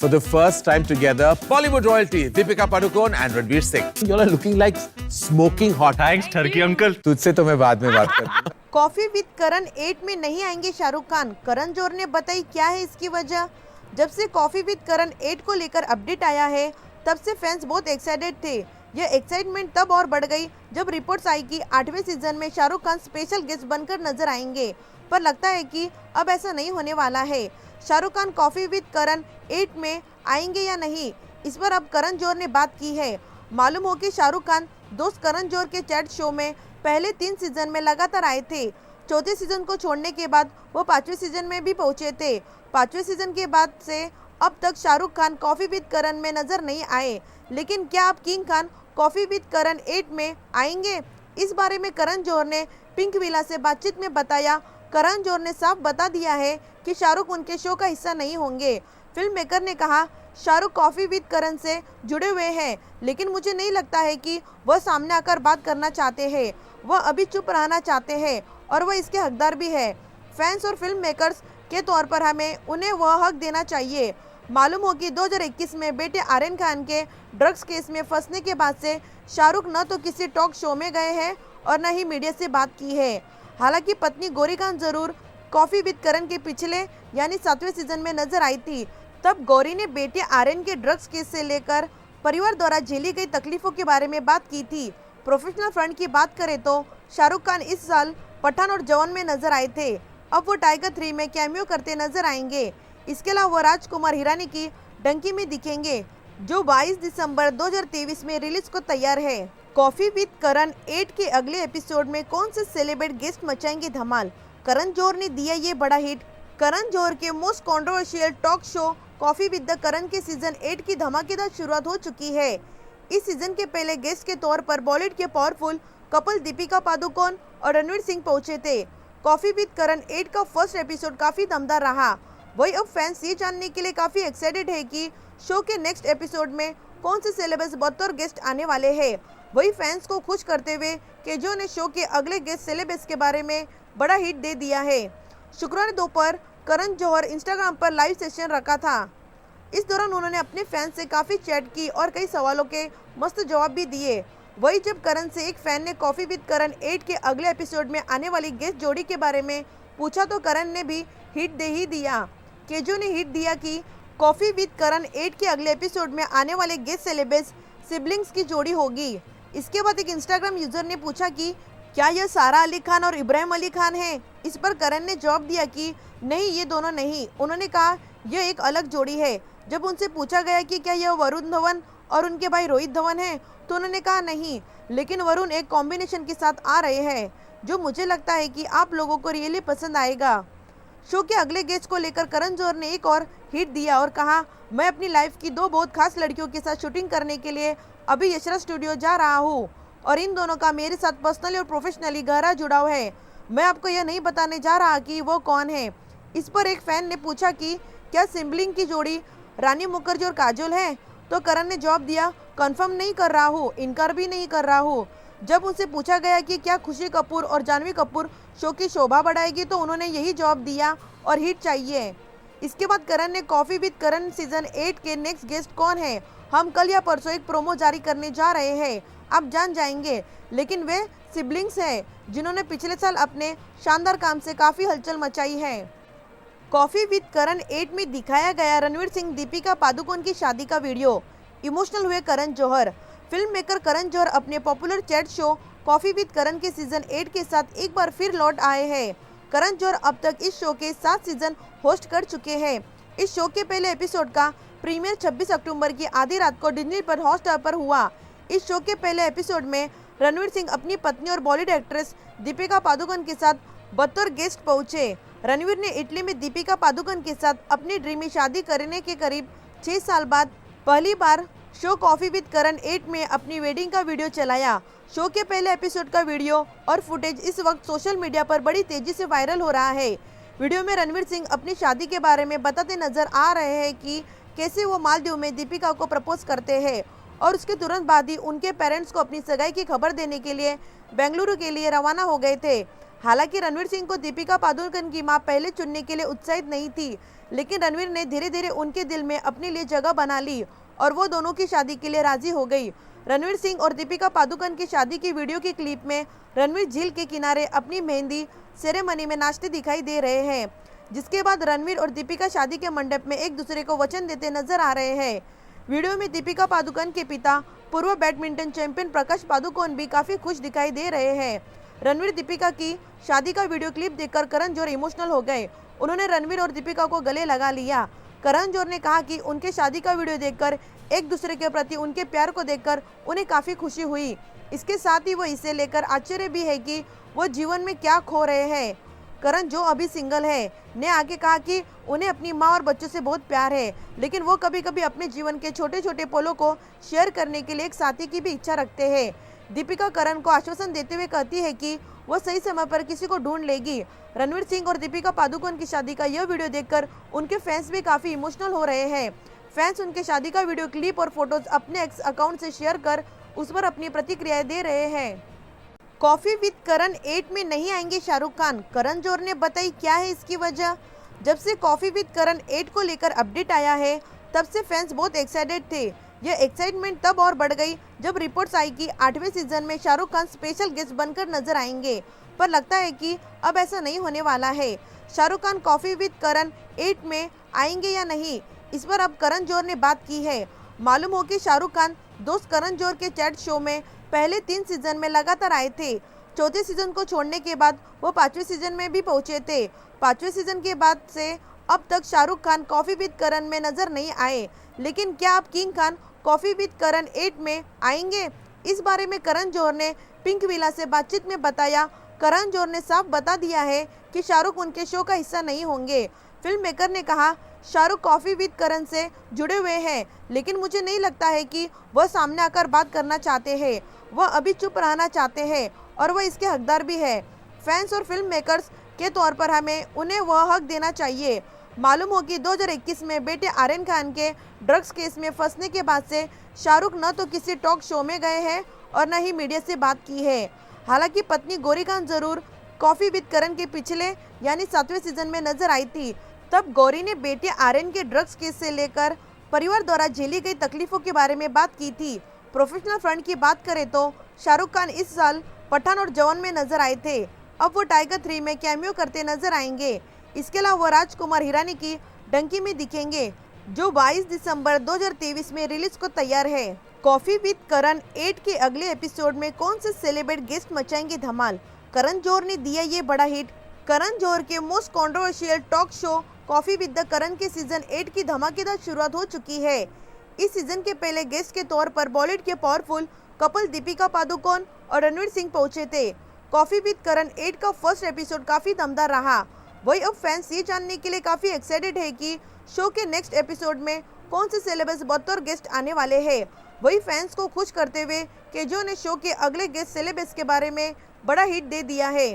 for the first time together, Bollywood royalty Deepika Padukone and Ranveer Singh. You all are looking like smoking hot. Thanks ठरकी uncle. तुझसे तो मैं बाद में बात करूंगा। कॉफी विद करण 8 में नहीं आएंगे शाहरुख खान, करण जौहर ने बताई क्या है इसकी वजह। जब से कॉफी विद करण 8 को लेकर अपडेट आया है तब से फैंस बहुत एक्साइटेड थे। यह एक्साइटमेंट तब और बढ़ गई जब रिपोर्ट्स आई कि 8वें सीजन में शाहरुख खान स्पेशल गेस्ट बनकर नजर आएंगे, पर लगता है कि अब ऐसा नहीं होने वाला है। शाहरुख खान कॉफी विद करण 8 में आएंगे या नहीं, इस पर अब करण जौहर ने बात की है। मालूम हो कि शाहरुख खान दोस्त करण जौहर के चैट शो में पहले 3 सीजन में लगातार आए थे। चौथे सीजन को छोड़ने के बाद वो 5वें सीजन में भी पहुंचे थे। 5वें सीजन के बाद से अब तक शाहरुख खान कॉफी विद करण में नजर नहीं आए, लेकिन क्या अब किंग खान कॉफी विद करण 8 में आएंगे? इस बारे में करण जौहर ने पिंक विला से बातचीत में बताया। करण जौहर ने साफ बता दिया है कि शाहरुख उनके शो का हिस्सा नहीं होंगे। फिल्म मेकर ने कहा, शाहरुख कॉफी विद करण से जुड़े हुए हैं, लेकिन मुझे नहीं लगता है कि वह सामने आकर बात करना चाहते हैं। वह अभी चुप रहना चाहते हैं और वह इसके हकदार भी है। फैंस और फिल्म मेकर्स के तौर पर हमें उन्हें वह हक देना चाहिए। मालूम हो कि 2021 में बेटे आर्यन खान के ड्रग्स केस में फंसने के बाद से शाहरुख न तो किसी टॉक शो में गए हैं और न ही मीडिया से बात की है। हालांकि पत्नी गौरी खान जरूर कॉफी विद करण के पिछले यानी 7वें सीजन में नजर आई थी। तब गौरी ने बेटे आर्यन के ड्रग्स केस से लेकर परिवार द्वारा झेली गई तकलीफों के बारे में बात की थी। प्रोफेशनल फ्रंट की बात करें तो शाहरुख खान इस साल पठान और जवान में नजर आए थे। अब वो टाइगर 3 में कैमियो करते नजर आएंगे। इसके अलावा वो राजकुमार हिरानी की डंकी में दिखेंगे, जो 22 दिसंबर 2023 में रिलीज को तैयार है। कॉफी विद करण 8 के अगले एपिसोड में कौन से सेलिब्रिटी गेस्ट मचाएंगे धमाल? करण जौहर ने दिया ये बड़ा हिट। करण जौहर के most controversial talk show coffee with the Karan के सीजन 8 की धमाकेदार शुरुआत हो चुकी है। इस सीजन के पहले गेस्ट के तौर पर बॉलीवुड के पावरफुल कपल दीपिका पादुकोण और रणवीर सिंह पहुंचे थे। कॉफी विद करण 8 का फर्स्ट एपिसोड काफी दमदार रहा। वही अब फैंस ये जानने के लिए काफी एक्साइटेड है कि शो के नेक्स्ट एपिसोड में कौन से सेलेब्रिटीज बतौर गेस्ट आने वाले हैं। वही फैंस को खुश करते हुए केजो ने शो के अगले गेस्ट सेलेब्रिटीज के बारे में बड़ा हिट दे दिया है। शुक्रवार दोपहर करण जौहर इंस्टाग्राम पर लाइव सेशन रखा था। इस दौरान उन्होंने अपने फैंस से काफी चैट की और कई सवालों के मस्त जवाब भी दिए। वही जब करण से एक फैन ने कॉफी विद करण 8 के अगले एपिसोड में आने वाली गेस्ट जोड़ी के बारे में पूछा तो करण ने भी हिट दे ही दिया। केजो ने हिट दिया कि कॉफी विद करण 8 के अगले एपिसोड में आने वाले गेस्ट सेलेब्रिटीज सिबलिंग्स की जोड़ी होगी। इसके बाद एक इंस्टाग्राम यूजर ने पूछा कि क्या यह सारा अली खान और इब्राहिम अली खान है? इस पर करण ने जवाब दिया कि नहीं, ये दोनों नहीं। उन्होंने कहा यह एक अलग जोड़ी है। जब उनसे पूछा गया कि क्या यह वरुण धवन और उनके भाई रोहित धवन है, तो उन्होंने कहा नहीं, लेकिन वरुण एक कॉम्बिनेशन के साथ आ रहे हैं जो मुझे लगता है कि आप लोगों को रियली पसंद आएगा। शो के अगले गेस्ट को लेकर करण जौहर ने एक और हिट दिया और कहा, मैं अपनी लाइफ की 2 बहुत खास लड़कियों के साथ शूटिंग करने के लिए अभी यशराज स्टूडियो जा रहा हूँ और इन दोनों का मेरे साथ पर्सनली और प्रोफेशनली गहरा जुड़ाव है। मैं आपको यह नहीं बताने जा रहा कि वो कौन है। इस पर एक फैन ने पूछा कि क्या सिबलिंग की जोड़ी रानी मुखर्जी और काजोल है? तो करण ने जवाब दिया, कंफर्म नहीं कर रहा हूँ, इनकार भी नहीं कर रहा हूँ। जब उनसे पूछा गया कि क्या खुशी कपूर और जानवी कपूर शो की शोभा बढ़ाएगी, तो उन्होंने यही जवाब दिया और हिट चाहिए। इसके बाद करण ने कॉफी विद करण सीजन 8 के नेक्स्ट गेस्ट कौन है, हम कल या परसों एक प्रोमो जारी करने जा रहे हैं, आप जान जाएंगे। लेकिन वे सिबलिंग्स हैं जिन्होंने पिछले साल अपने शानदार काम से काफ़ी हलचल मचाई है। कॉफी विद करण 8 में दिखाया गया रणवीर सिंह दीपिका पादुकोण की शादी का वीडियो। इमोशनल हुए करण जौहर। फिल्म मेकर करण जौहर अपने popular chat show coffee with Karan के सीजन 8 के साथ एक बार फिर लौट आए हैं। करण जौहर अब तक इस शो के 7 सीजन होस्ट कर चुके हैं। इस शो के पहले एपिसोड का प्रीमियर 26 अक्टूबर की आधी रात को डिज्नी पर हॉटस्टार पर हुआ। इस शो के पहले एपिसोड में रणवीर सिंह अपनी पत्नी और बॉलीवुड एक्ट्रेस दीपिका पादुकोण के साथ बतौर गेस्ट पहुंचे। रणवीर ने इटली में दीपिका पादुकोण के साथ अपनी ड्रीमी शादी करने के करीब 6 साल बाद पहली बार शो कॉफी विद करण 8 में अपनी वेडिंग का वीडियो चलाया। शो के पहले एपिसोड का वीडियो और फुटेज इस वक्त सोशल मीडिया पर बड़ी तेजी से वायरल हो रहा है। वीडियो में रणवीर सिंह अपनी शादी के बारे में बताते नजर आ रहे हैं कि कैसे वो मालदीव में दीपिका को प्रपोज करते हैं और उसके तुरंत बाद ही उनके पेरेंट्स को अपनी सगाई की खबर देने के लिए बेंगलुरु के लिए रवाना हो गए थे। हालांकि रणवीर सिंह को दीपिका पादुकोण की मां पहले चुनने के लिए उत्साहित नहीं थी, लेकिन रणवीर ने धीरे धीरे उनके दिल में अपने लिए जगह बना ली और वो दोनों की शादी के लिए राजी हो गई। रणवीर सिंह और दीपिका पादुकोण की शादी की वीडियो की क्लिप में रणवीर झील के किनारे अपनी मेहंदी सेरेमनी में नाचते दिखाई दे रहे हैं, जिसके बाद रणवीर और दीपिका शादी के मंडप में एक दूसरे को वचन देते नजर आ रहे हैं। वीडियो में दीपिका पादुकोण के पिता पूर्व बैडमिंटन चैंपियन प्रकाश पादुकोण भी काफी खुश दिखाई दे रहे हैं। रणवीर दीपिका की शादी का वीडियो क्लिप देखकर करण जौहर इमोशनल हो गए। उन्होंने रणवीर और दीपिका को गले लगा लिया। करण जौहर ने कहा कि उनके शादी का वीडियो देखकर एक दूसरे के प्रति उनके प्यार को देखकर उन्हें काफी खुशी हुई। इसके साथ ही वो इसे लेकर आश्चर्य भी है कि वो जीवन में क्या खो रहे हैं। करण, जो अभी सिंगल है, ने आगे कहा कि उन्हें अपनी मां और बच्चों से बहुत प्यार है, लेकिन वो कभी कभी अपने जीवन के छोटे छोटे पलों को शेयर करने के लिए एक साथी की भी इच्छा रखते हैं। दीपिका करण को आश्वासन देते हुए कहती है कि वो सही समय पर किसी को ढूंढ लेगी। रणवीर सिंह और दीपिका पादुकोण की शादी का यह वीडियो देखकर उनके फैंस भी काफी इमोशनल हो रहे हैं। फैंस उनके शादी का वीडियो क्लिप और फोटोज अपने एक्स अकाउंट से शेयर कर उस पर अपनी प्रतिक्रियाएं दे रहे हैं। कॉफी विद करण 8 में नहीं आएंगे शाहरुख खान, करण जौहर ने बताई क्या है इसकी वजह। जब से कॉफी विद करण 8 को लेकर अपडेट आया है, तब से फैंस बहुत एक्साइटेड थे। यह एक्साइटमेंट तब और बढ़ गई जब रिपोर्ट्स आई कि 8वें सीजन में शाहरुख खान स्पेशल गेस्ट बनकर नजर आएंगे, पर लगता है कि अब ऐसा नहीं होने वाला है। शाहरुख खान कॉफी विद करण 8 में आएंगे या नहीं, इस पर अब करण जौहर ने बात की है। मालूम हो कि शाहरुख खान दोस्त करण जौहर के चैट शो में पहले 3 सीजन में लगातार आए थे। चौथे सीजन को छोड़ने के बाद वो 5वें सीजन में भी पहुंचे थे। 5वें सीजन के बाद से अब तक शाहरुख खान कॉफी विद करण में नजर नहीं आए, लेकिन क्या अब किंग खान कॉफी विद करण 8 में आएंगे? इस बारे में करण जौहर ने पिंक विला से बातचीत में बताया। करण जौहर ने साफ बता दिया है कि शाहरुख उनके शो का हिस्सा नहीं होंगे। फिल्म मेकर ने कहा, शाहरुख कॉफी विद करण से जुड़े हुए हैं, लेकिन मुझे नहीं लगता है कि वह सामने आकर बात करना चाहते हैं। वह अभी चुप रहना चाहते हैं और वह इसके हकदार भी है। फैंस और फिल्म मेकर्स के तौर पर हमें उन्हें वह हक देना चाहिए। मालूम हो कि 2021 में बेटे आर्यन खान के ड्रग्स केस में फंसने के बाद से शाहरुख न तो किसी टॉक शो में गए हैं और न ही मीडिया से बात की है। हालांकि पत्नी गौरी खान जरूर कॉफी विद करण के पिछले यानी 7वें सीजन में नजर आई थी। तब गौरी ने बेटे आर्यन के ड्रग्स केस से लेकर परिवार द्वारा झेली गई तकलीफों के बारे में बात की थी। प्रोफेशनल फ्रंट की बात करें तो शाहरुख खान इस साल पठान और जवान में नजर आए थे। अब वो टाइगर 3 में कैमियो करते नजर आएंगे। इसके अलावा वो राजकुमार हिरानी की डंकी में दिखेंगे, जो 22 दिसंबर 2023 में रिलीज को तैयार है। कॉफी विद करण 8 के अगले एपिसोड में कौन से सेलिब्रिटी गेस्ट मचाएंगे धमाल? करण जौहर ने दिया ये बड़ा हिट। करण जौहर के most controversial talk show coffee with the Karan के सीजन 8 की धमाकेदार शुरुआत हो चुकी है। इस सीजन के पहले गेस्ट के तौर पर बॉलीवुड के पावरफुल कपल दीपिका पादुकोण और रणवीर सिंह पहुंचे थे। कॉफी विद करण 8 का फर्स्ट एपिसोड काफी दमदार रहा। वही अब फैंस ये जानने के लिए काफी एक्साइटेड है कि शो के नेक्स्ट एपिसोड में कौन से सेलेब्रिटीज बतौर गेस्ट आने वाले हैं। वही फैंस को खुश करते हुए केजो ने शो के अगले गेस्ट सेलेब्रिटीज के बारे में बड़ा हिट दे दिया है।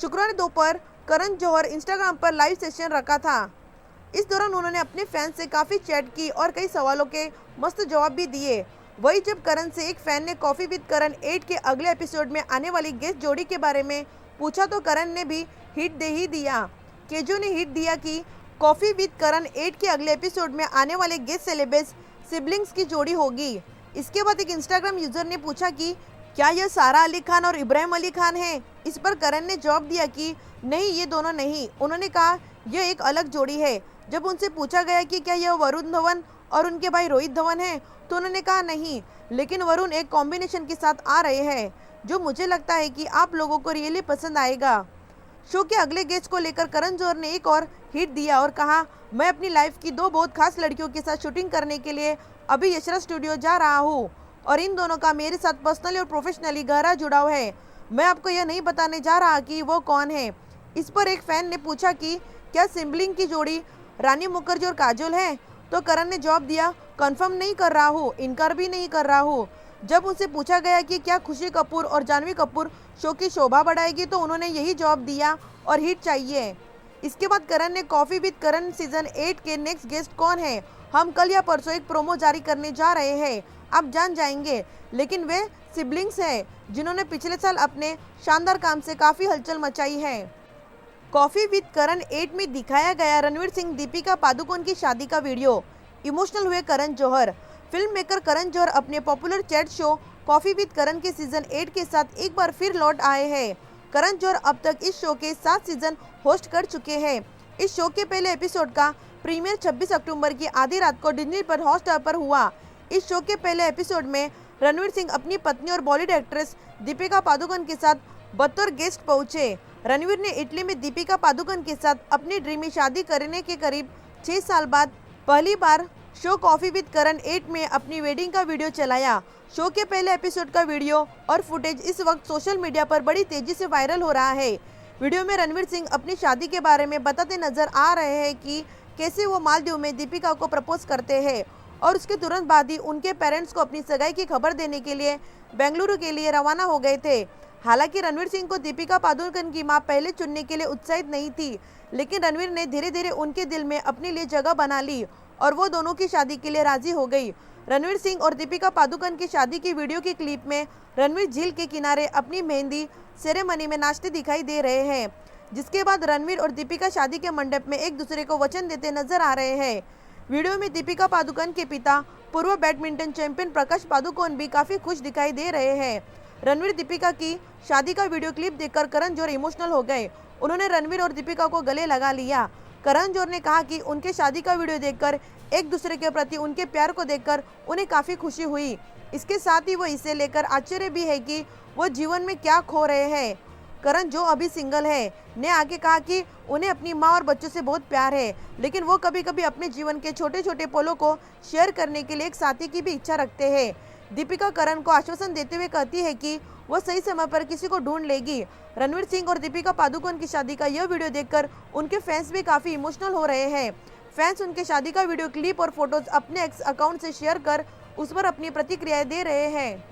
शुक्रवार दोपहर करण जौहर इंस्टाग्राम पर लाइव सेशन रखा था। इस दौरान उन्होंने अपने फैंस से काफी चैट की और कई सवालों के मस्त जवाब भी दिए। वही जब करण से एक फैन ने कॉफी विद करण 8 के अगले एपिसोड में आने वाली गेस्ट जोड़ी के बारे में पूछा तो करण ने भी हिट दे ही दिया। केजो ने हिट दिया कि कॉफी विद करण 8 के अगले एपिसोड में आने वाले गेस्ट सेलेब्रिटीज सिबलिंग्स की जोड़ी होगी। इसके बाद एक इंस्टाग्राम यूजर ने पूछा कि क्या यह सारा अली खान और इब्राहिम अली खान है? इस पर करण ने जवाब दिया कि नहीं, ये दोनों नहीं। उन्होंने कहा यह एक अलग जोड़ी है। जब उनसे पूछा गया कि क्या यह वरुण धवन और उनके भाई रोहित धवन है, तो उन्होंने कहा नहीं, लेकिन वरुण एक कॉम्बिनेशन के साथ आ रहे हैं जो मुझे लगता है कि आप लोगों को रियली पसंद आएगा। शो के अगले गेस्ट को लेकर करण जौहर ने एक और हिट दिया और कहा, मैं अपनी लाइफ की 2 बहुत खास लड़कियों के साथ शूटिंग करने के लिए अभी यशराज स्टूडियो जा रहा हूँ और इन दोनों का मेरे साथ पर्सनली और प्रोफेशनली गहरा जुड़ाव है। मैं आपको यह नहीं बताने जा रहा कि वो कौन है। इस पर एक फैन ने पूछा कि क्या सिबलिंग की जोड़ी रानी मुखर्जी और काजोल है? तो करण ने जवाब दिया, कंफर्म नहीं कर रहा हूँ, इनकार भी नहीं कर रहा हूँ। जब उनसे पूछा गया कि क्या खुशी कपूर और जानवी कपूर शो की शोभा बढ़ाएगी, तो उन्होंने यही जवाब दिया और हिट चाहिए। इसके बाद करण ने कॉफी विद करण सीजन 8 के नेक्स्ट गेस्ट कौन है, हम कल या परसों एक प्रोमो जारी करने जा रहे हैं, आप जान जाएंगे, लेकिन वे सिबलिंग्स हैं जिन्होंने पिछले साल अपने शानदार काम से काफ़ी हलचल मचाई है। कॉफ़ी विद करण 8 में दिखाया गया रणवीर सिंह दीपिका पादुकोण की शादी का वीडियो। इमोशनल हुए करण जौहर। फिल्म मेकर करण जौहर अपने popular chat show coffee with Karan के सीजन 8 के साथ एक बार फिर लौट आए हैं। करण जौहर अब तक इस शो के 7 सीजन होस्ट कर चुके हैं। इस शो के पहले एपिसोड का प्रीमियर 26 अक्टूबर की आधी रात को डिज्नी पर हॉटस्टार पर हुआ। इस शो के पहले एपिसोड में रणवीर सिंह अपनी पत्नी और बॉलीवुड एक्ट्रेस दीपिका पादुकोण के साथ बतौर गेस्ट पहुंचे। रणवीर ने इटली में दीपिका पादुकोण के साथ अपनी ड्रीमी शादी करने के करीब 6 साल बाद पहली बार शो कॉफ़ी विद करण 8 में अपनी वेडिंग का वीडियो चलाया। शो के पहले एपिसोड का वीडियो और फुटेज इस वक्त सोशल मीडिया पर बड़ी तेजी से वायरल हो रहा है। वीडियो में रणवीर सिंह अपनी शादी के बारे में बताते नजर आ रहे हैं कि कैसे वो मालदीव में दीपिका को प्रपोज करते हैं और उसके तुरंत बाद ही उनके पेरेंट्स को अपनी सगाई की खबर देने के लिए बेंगलुरु के लिए रवाना हो गए थे। हालांकि रणवीर सिंह को दीपिका पादुकोण की मां पहले चुनने के लिए उत्साहित नहीं थी, लेकिन रणवीर ने धीरे धीरे उनके दिल में अपने लिए जगह बना ली और वो दोनों की शादी के लिए राजी हो गई। रणवीर सिंह और दीपिका पादुकोण की शादी की वीडियो की क्लिप में रणवीर झील के किनारे अपनी मेहंदी सेरेमनी में नाचते दिखाई दे रहे हैं, जिसके बाद रणवीर और दीपिका शादी के मंडप में एक दूसरे को वचन देते नजर आ रहे हैं। वीडियो में दीपिका पादुकोण के पिता पूर्व बैडमिंटन चैंपियन प्रकाश पादुकोण भी काफी खुश दिखाई दे रहे हैं। रणवीर दीपिका की शादी का वीडियो क्लिप देखकर करण जौहर इमोशनल हो गए। उन्होंने रणवीर और दीपिका को गले लगा लिया। करण जौहर ने कहा कि उनके शादी का वीडियो देखकर एक दूसरे के प्रति उनके प्यार को देखकर उन्हें काफी खुशी हुई। इसके साथ ही वो इसे लेकर आश्चर्य भी है कि वो जीवन में क्या खो रहे हैं। करण जो अभी सिंगल है ने आगे कहा कि उन्हें अपनी मां और बच्चों से बहुत प्यार है, लेकिन वो कभी कभी अपने जीवन के छोटे छोटे पलों को शेयर करने के लिए एक साथी की भी इच्छा रखते हैं। दीपिका करण को आश्वासन देते हुए कहती है कि वो सही समय पर किसी को ढूंढ लेगी। रणवीर सिंह और दीपिका पादुकोण की शादी का यह वीडियो देखकर उनके फैंस भी काफी इमोशनल हो रहे हैं। फैंस उनके शादी का वीडियो क्लिप और फोटोज अपने एक्स अकाउंट से शेयर कर उस पर अपनी प्रतिक्रियाएं दे रहे हैं।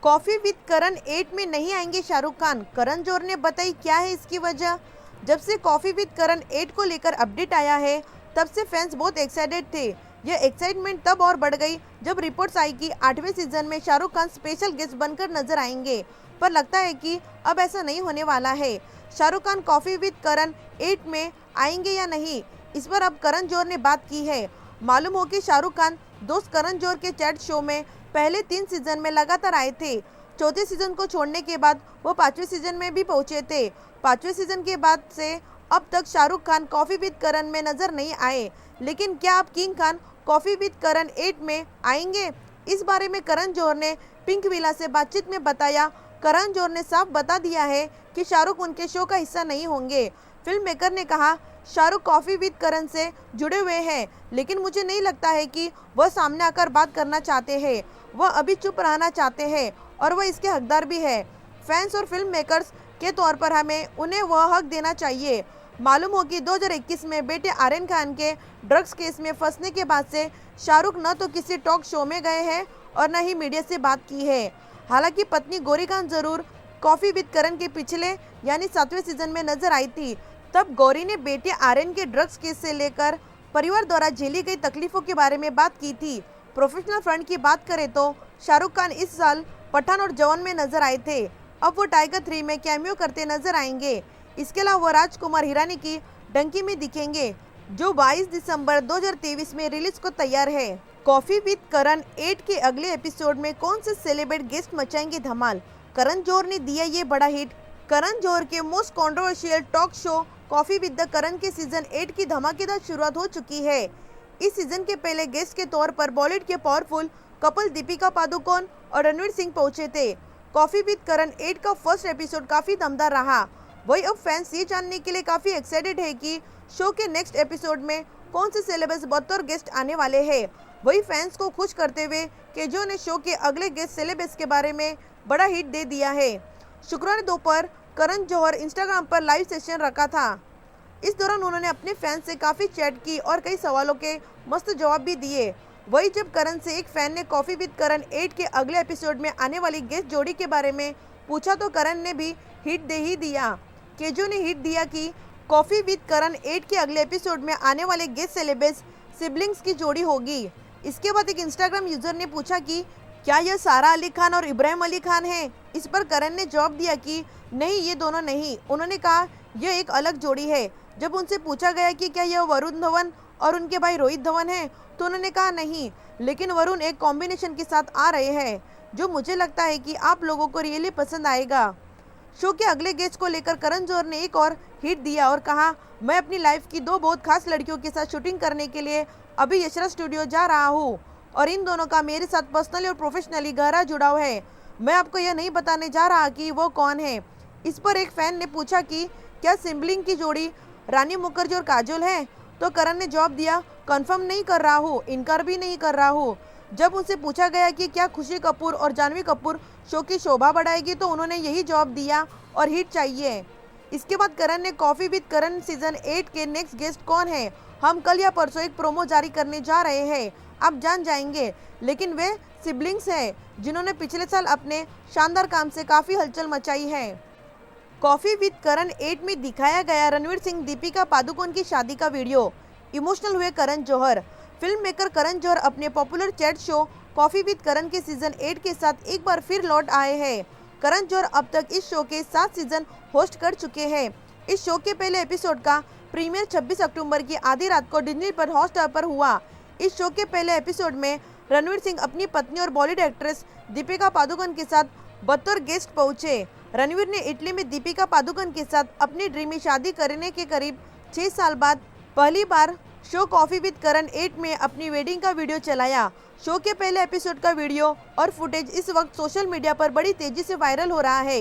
कॉफ़ी विद करण 8 में नहीं आएंगे शाहरुख खान, करण जौहर ने बताई क्या है इसकी वजह। जब से कॉफ़ी विद करण 8 को लेकर अपडेट आया है, तब से फैंस बहुत एक्साइटेड थे। यह एक्साइटमेंट तब और बढ़ गई जब रिपोर्ट्स आई कि 8वें सीजन में शाहरुख खान स्पेशल गेस्ट बनकर नजर आएंगे, पर लगता है कि अब ऐसा नहीं होने वाला है। शाहरुख खान कॉफ़ी विद करण 8 में आएंगे या नहीं, इस पर अब करण जौहर ने बात की है। मालूम हो कि शाहरुख खान दोस्त करण जौहर के चैट शो में पहले 3 सीजन में लगातार आए थे। चौथे सीजन को छोड़ने के बाद वो 5वें सीजन में भी पहुंचे थे। 5वें सीजन के बाद से अब तक शाहरुख खान कॉफ़ी विद करण में नजर नहीं आए, लेकिन क्या अब किंग खान कॉफ़ी विद करण 8 में आएंगे? इस बारे में करण जौहर ने पिंक विला से बातचीत में बताया। करण जौहर ने साफ बता दिया है कि शाहरुख उनके शो का हिस्सा नहीं होंगे। फिल्म मेकर ने कहा, शाहरुख कॉफ़ी विद करण से जुड़े हुए हैं, लेकिन मुझे नहीं लगता है कि वह सामने आकर बात करना चाहते हैं। वह अभी चुप रहना चाहते हैं और वह इसके हकदार भी है। फैंस और फिल्म मेकर्स के तौर पर हमें उन्हें वह हक देना चाहिए। मालूम हो कि 2021 में बेटे आर्यन खान के ड्रग्स केस में फंसने के बाद से शाहरुख न तो किसी टॉक शो में गए हैं और न ही मीडिया से बात की है। हालांकि पत्नी गौरी खान जरूर कॉफ़ी विद करण के पिछले यानी 7वें सीजन में नजर आई थी। तब गौरी ने बेटे आर्यन के ड्रग्स केस से लेकर परिवार द्वारा झेली गई तकलीफों के बारे में बात की थी। प्रोफेशनल फ्रंट की बात करें तो शाहरुख खान इस साल पठान और जवान में नजर आए थे। अब वो टाइगर 3 में कैमियो करते नजर आएंगे। इसके अलावा वो राजकुमार हिरानी की डंकी में दिखेंगे, जो 22 दिसंबर 2023 में रिलीज को तैयार है। कॉफ़ी विद करण 8 के अगले एपिसोड में कौन से सेलिब्रिटी गेस्ट मचाएंगे धमाल? करण जौहर ने दिया ये बड़ा हिट। करण जौहर के most controversial talk show coffee with the Karan के सीजन 8 की धमाकेदार शुरुआत हो चुकी है। इस सीजन के पहले गेस्ट के तौर पर बॉलीवुड के पावरफुल कपल दीपिका पादुकोण और रणवीर सिंह पहुंचे थे। कॉफ़ी विद करण 8 का फर्स्ट एपिसोड काफी दमदार रहा। वही अब फैंस ये जानने के लिए काफी एक्साइटेड है कि शो के नेक्स्ट एपिसोड में कौन से सेलेब्स बतौर गेस्ट आने वाले हैं। वही फैंस को खुश करते हुए केजो ने शो के अगले गेस्ट सेलेब्स के बारे में बड़ा हिट दे दिया है। शुक्रवार दोपहर करण जौहर इंस्टाग्राम पर लाइव सेशन रखा था। इस दौरान उन्होंने अपने फैंस से काफ़ी चैट की और कई सवालों के मस्त जवाब भी दिए। वही जब करण से एक फैन ने कॉफ़ी विद करण 8 के अगले एपिसोड में आने वाली गेस्ट जोड़ी के बारे में पूछा तो करण ने भी हिट दे ही दिया। केजो ने हिट दिया कि कॉफ़ी विद करण 8 के अगले एपिसोड में आने वाले गेस्ट सेलेब्स सिबलिंग्स की जोड़ी होगी। इसके बाद एक इंस्टाग्राम यूजर ने पूछा कि क्या यह सारा अली खान और इब्राहिम अली खान है? इस पर करण ने जवाब दिया कि नहीं, ये दोनों नहीं। उन्होंने कहा यह एक अलग जोड़ी है। जब उनसे पूछा गया कि क्या यह वरुण धवन और उनके भाई रोहित धवन है, तो उन्होंने कहा नहीं, लेकिन वरुण एक कॉम्बिनेशन के साथ आ रहे हैं जो मुझे लगता है कि आप लोगों को रियली पसंद आएगा। शो के अगले गेस्ट को लेकर करण जौहर ने एक और हिट दिया और कहा, मैं अपनी लाइफ की 2 बहुत खास लड़कियों के साथ शूटिंग करने के लिए अभी यशराज स्टूडियो जा रहा हूँ और इन दोनों का मेरे साथ पर्सनली और प्रोफेशनली गहरा जुड़ाव है। मैं आपको यह नहीं बताने जा रहा कि वो कौन है। इस पर एक फैन ने पूछा कि क्या सिबलिंग की जोड़ी रानी मुखर्जी और काजोल है, तो करण ने जवाब दिया, कंफर्म नहीं कर रहा हूँ, इनकार भी नहीं कर रहा हूँ। जब उनसे पूछा गया कि क्या खुशी कपूर और जानवी कपूर शो की शोभा बढ़ाएगी, तो उन्होंने यही जवाब दिया और हिट चाहिए। इसके बाद करण ने कॉफी विद करण सीजन 8 के नेक्स्ट गेस्ट कौन है, हम कल या परसों एक प्रोमो जारी करने जा रहे हैं, आप जान जाएंगे। लेकिन वे सिबलिंग्स हैं जिन्होंने पिछले साल अपने शानदार काम से काफ़ी हलचल मचाई है। कॉफी विद करण 8 में दिखाया गया रणवीर सिंह दीपिका पादुकोण की शादी का वीडियो। इमोशनल हुए करण जौहर। फिल्म मेकर करण जौहर अपने popular chat show coffee with Karan के सीजन 8 के साथ एक बार फिर लौट आए हैं। करण जौहर अब तक इस शो के 7 सीजन होस्ट कर चुके हैं। इस शो के पहले एपिसोड का प्रीमियर 26 अक्टूबर की आधी रात को डिज्नी पर हॉटस्टार पर हुआ। इस शो के पहले एपिसोड में रणवीर सिंह अपनी पत्नी और बॉलीवुड एक्ट्रेस दीपिका पादुकोण के साथ बतौर गेस्ट पहुंचे। रणवीर ने इटली में दीपिका पादुकोण के साथ अपनी ड्रीमी शादी करने के करीब 6 साल बाद पहली बार शो कॉफी विद करण 8 में अपनी वेडिंग का वीडियो चलाया। शो के पहले एपिसोड का वीडियो और फुटेज इस वक्त सोशल मीडिया पर बड़ी तेजी से वायरल हो रहा है।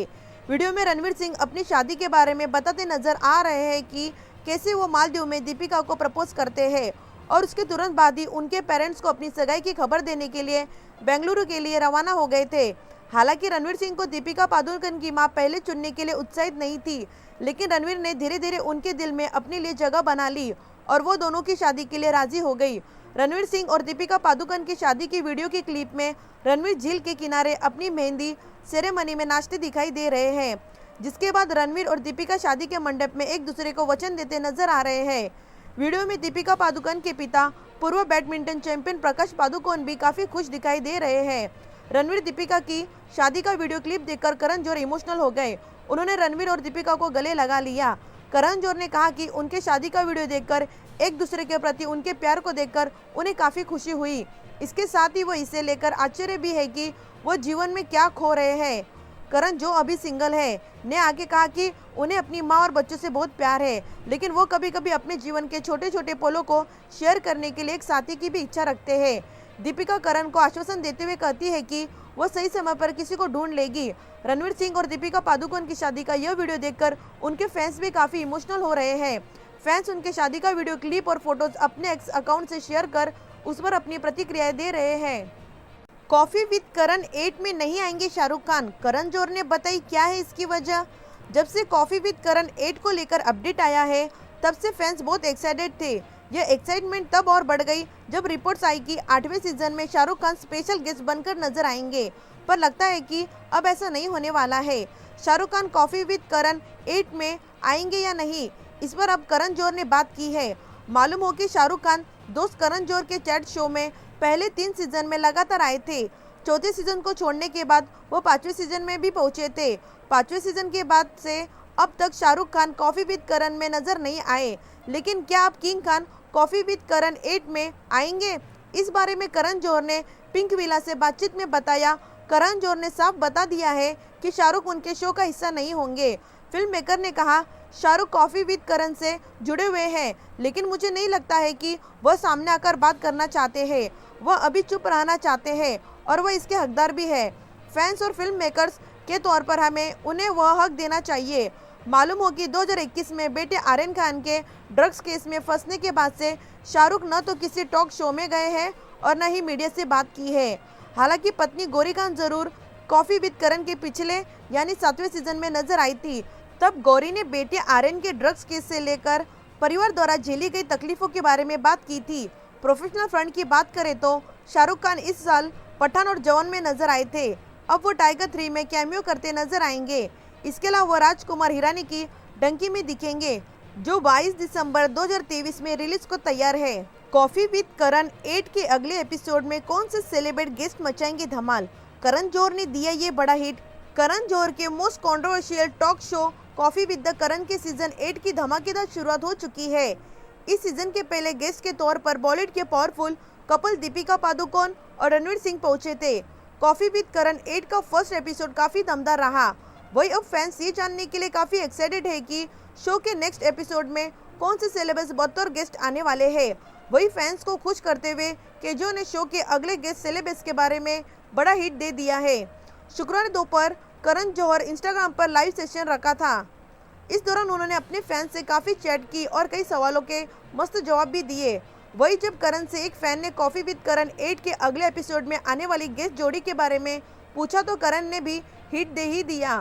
वीडियो में रणवीर सिंह अपनी शादी के बारे में बताते नजर आ रहे हैं कि कैसे वो मालदीव में दीपिका को प्रपोज करते हैं और उसके तुरंत बाद ही उनके पेरेंट्स को अपनी सगाई की खबर देने के लिए बेंगलुरु के लिए रवाना हो गए थे। हालांकि रणवीर सिंह को दीपिका पादुकोण की मां पहले चुनने के लिए उत्साहित नहीं थी, लेकिन रणवीर ने धीरे धीरे उनके दिल में अपने लिए जगह बना ली और वो दोनों की शादी के लिए राजी हो गई। रणवीर सिंह और दीपिका पादुकोण की शादी की वीडियो की क्लिप में रणवीर झील के किनारे अपनी मेहंदी सेरेमनी में नाचते दिखाई दे रहे हैं, जिसके बाद रणवीर और दीपिका शादी के मंडप में एक दूसरे को वचन देते नजर आ रहे हैं। वीडियो में दीपिका पादुकोण के पिता पूर्व बैडमिंटन चैंपियन प्रकाश पादुकोण भी काफी खुश दिखाई दे रहे हैं। रणवीर दीपिका की शादी का वीडियो क्लिप देखकर करण जौहर इमोशनल हो गए। उन्होंने रणवीर और दीपिका को गले लगा लिया। करण जौहर ने कहा कि उनके शादी का वीडियो देखकर एक दूसरे के प्रति उनके प्यार को देखकर उन्हें काफी खुशी हुई। इसके साथ ही वो इसे लेकर आश्चर्य भी है कि वो जीवन में क्या खो रहे हैं। करण, जो अभी सिंगल है, ने आगे कहा कि उन्हें अपनी मां और बच्चों से बहुत प्यार है, लेकिन वो कभी कभी अपने जीवन के छोटे छोटे पलों को शेयर करने के लिए एक साथी की भी इच्छा रखते हैं। दीपिका करण को आश्वासन देते हुए कहती है कि वो सही समय पर किसी को ढूंढ लेगी। रणवीर सिंह और दीपिका पादुकोण की शादी का यह वीडियो देखकर उनके फैंस भी काफी इमोशनल हो रहे हैं। फैंस उनके शादी का वीडियो क्लिप और फोटोज अपने एक्स अकाउंट से शेयर कर उस पर अपनी प्रतिक्रियाएं दे रहे हैं। कॉफी विद करण 8 में नहीं आएंगे शाहरुख खान, करण जौहर ने बताई क्या है इसकी वजह। जब से कॉफी विद करण 8 को लेकर अपडेट आया है, तब से फैंस बहुत एक्साइटेड थे। यह एक्साइटमेंट तब और बढ़ गई जब रिपोर्ट्स आई कि 8वें सीजन में शाहरुख खान स्पेशल गेस्ट बनकर नजर आएंगे, पर लगता है कि अब ऐसा नहीं होने वाला है। शाहरुख खान कॉफी विद करण 8 में आएंगे या नहीं, इस पर अब करण जौहर ने बात की है। मालूम हो कि शाहरुख खान दोस्त करण जौहर के चैट शो में पहले 3 सीजन में लगातार आए थे। चौथे सीजन को छोड़ने के बाद वो 5वें सीजन में भी पहुंचे थे। 5वें सीजन के बाद से अब तक शाहरुख खान कॉफी विद करण में नजर नहीं आए, लेकिन क्या अब किंग खान कॉफी विद करण 8 में आएंगे? इस बारे में करण जौहर ने पिंक विला से बातचीत में बताया। करण जौहर ने साफ बता दिया है कि शाहरुख उनके शो का हिस्सा नहीं होंगे। फिल्म मेकर ने कहा, शाहरुख कॉफी विद करण से जुड़े हुए हैं, लेकिन मुझे नहीं लगता है कि वह सामने आकर बात करना चाहते हैं। वह अभी चुप रहना चाहते हैं और वह इसके हकदार भी है। फैंस और फिल्म मेकर्स के तौर पर हमें उन्हें वह हक देना चाहिए। मालूम हो कि 2021 में बेटे आर्यन खान के ड्रग्स केस में फंसने के बाद से शाहरुख न तो किसी टॉक शो में गए हैं और न ही मीडिया से बात की है। हालांकि पत्नी गौरी खान जरूर कॉफी विद करण के पिछले यानी 7वें सीजन में नजर आई थी। तब गौरी ने बेटे आर्यन के ड्रग्स केस से लेकर परिवार द्वारा झेली गई तकलीफों के बारे में बात की थी। प्रोफेशनल फ्रंट की बात करें तो शाहरुख खान इस साल पठान और जवान में नजर आए थे। अब वो टाइगर 3 में कैमियो करते नजर आएंगे। इसके अलावा वो राजकुमार हिरानी की डंकी में दिखेंगे, जो 22 दिसंबर 2023 में रिलीज को तैयार है। कॉफी विद करण 8 के अगले एपिसोड में कौन से सेलिब्रिटी गेस्ट मचाएंगे धमाल? करण जौहर ने दिया ये बड़ा हिट। करण जौहर के most controversial talk show coffee with the Karan के सीजन 8 की धमाकेदार शुरुआत हो चुकी है। इस सीजन के पहले गेस्ट के तौर पर बॉलीवुड के पावरफुल कपल दीपिका पादुकोण और रणवीर सिंह पहुंचे थे। कॉफी विद करण 8 का फर्स्ट एपिसोड काफी दमदार रहा। वही अब फैंस ये जानने के लिए काफी एक्साइटेड है कि शो के नेक्स्ट एपिसोड में कौन से सेलेब्रिटीज बतौर गेस्ट आने वाले हैं। वही फैंस को खुश करते हुए केजो ने शो के अगले गेस्ट सेलेब्रिटीज के बारे में बड़ा हिट दे दिया है। शुक्रवार दोपहर करण जौहर इंस्टाग्राम पर लाइव सेशन रखा था। इस दौरान उन्होंने अपने फैंस से काफी चैट की और कई सवालों के मस्त जवाब भी दिए। वही जब करण से एक फैन ने कॉफी विद करण 8 के अगले एपिसोड में आने वाली गेस्ट जोड़ी के बारे में पूछा तो करण ने भी हिट दे ही दिया।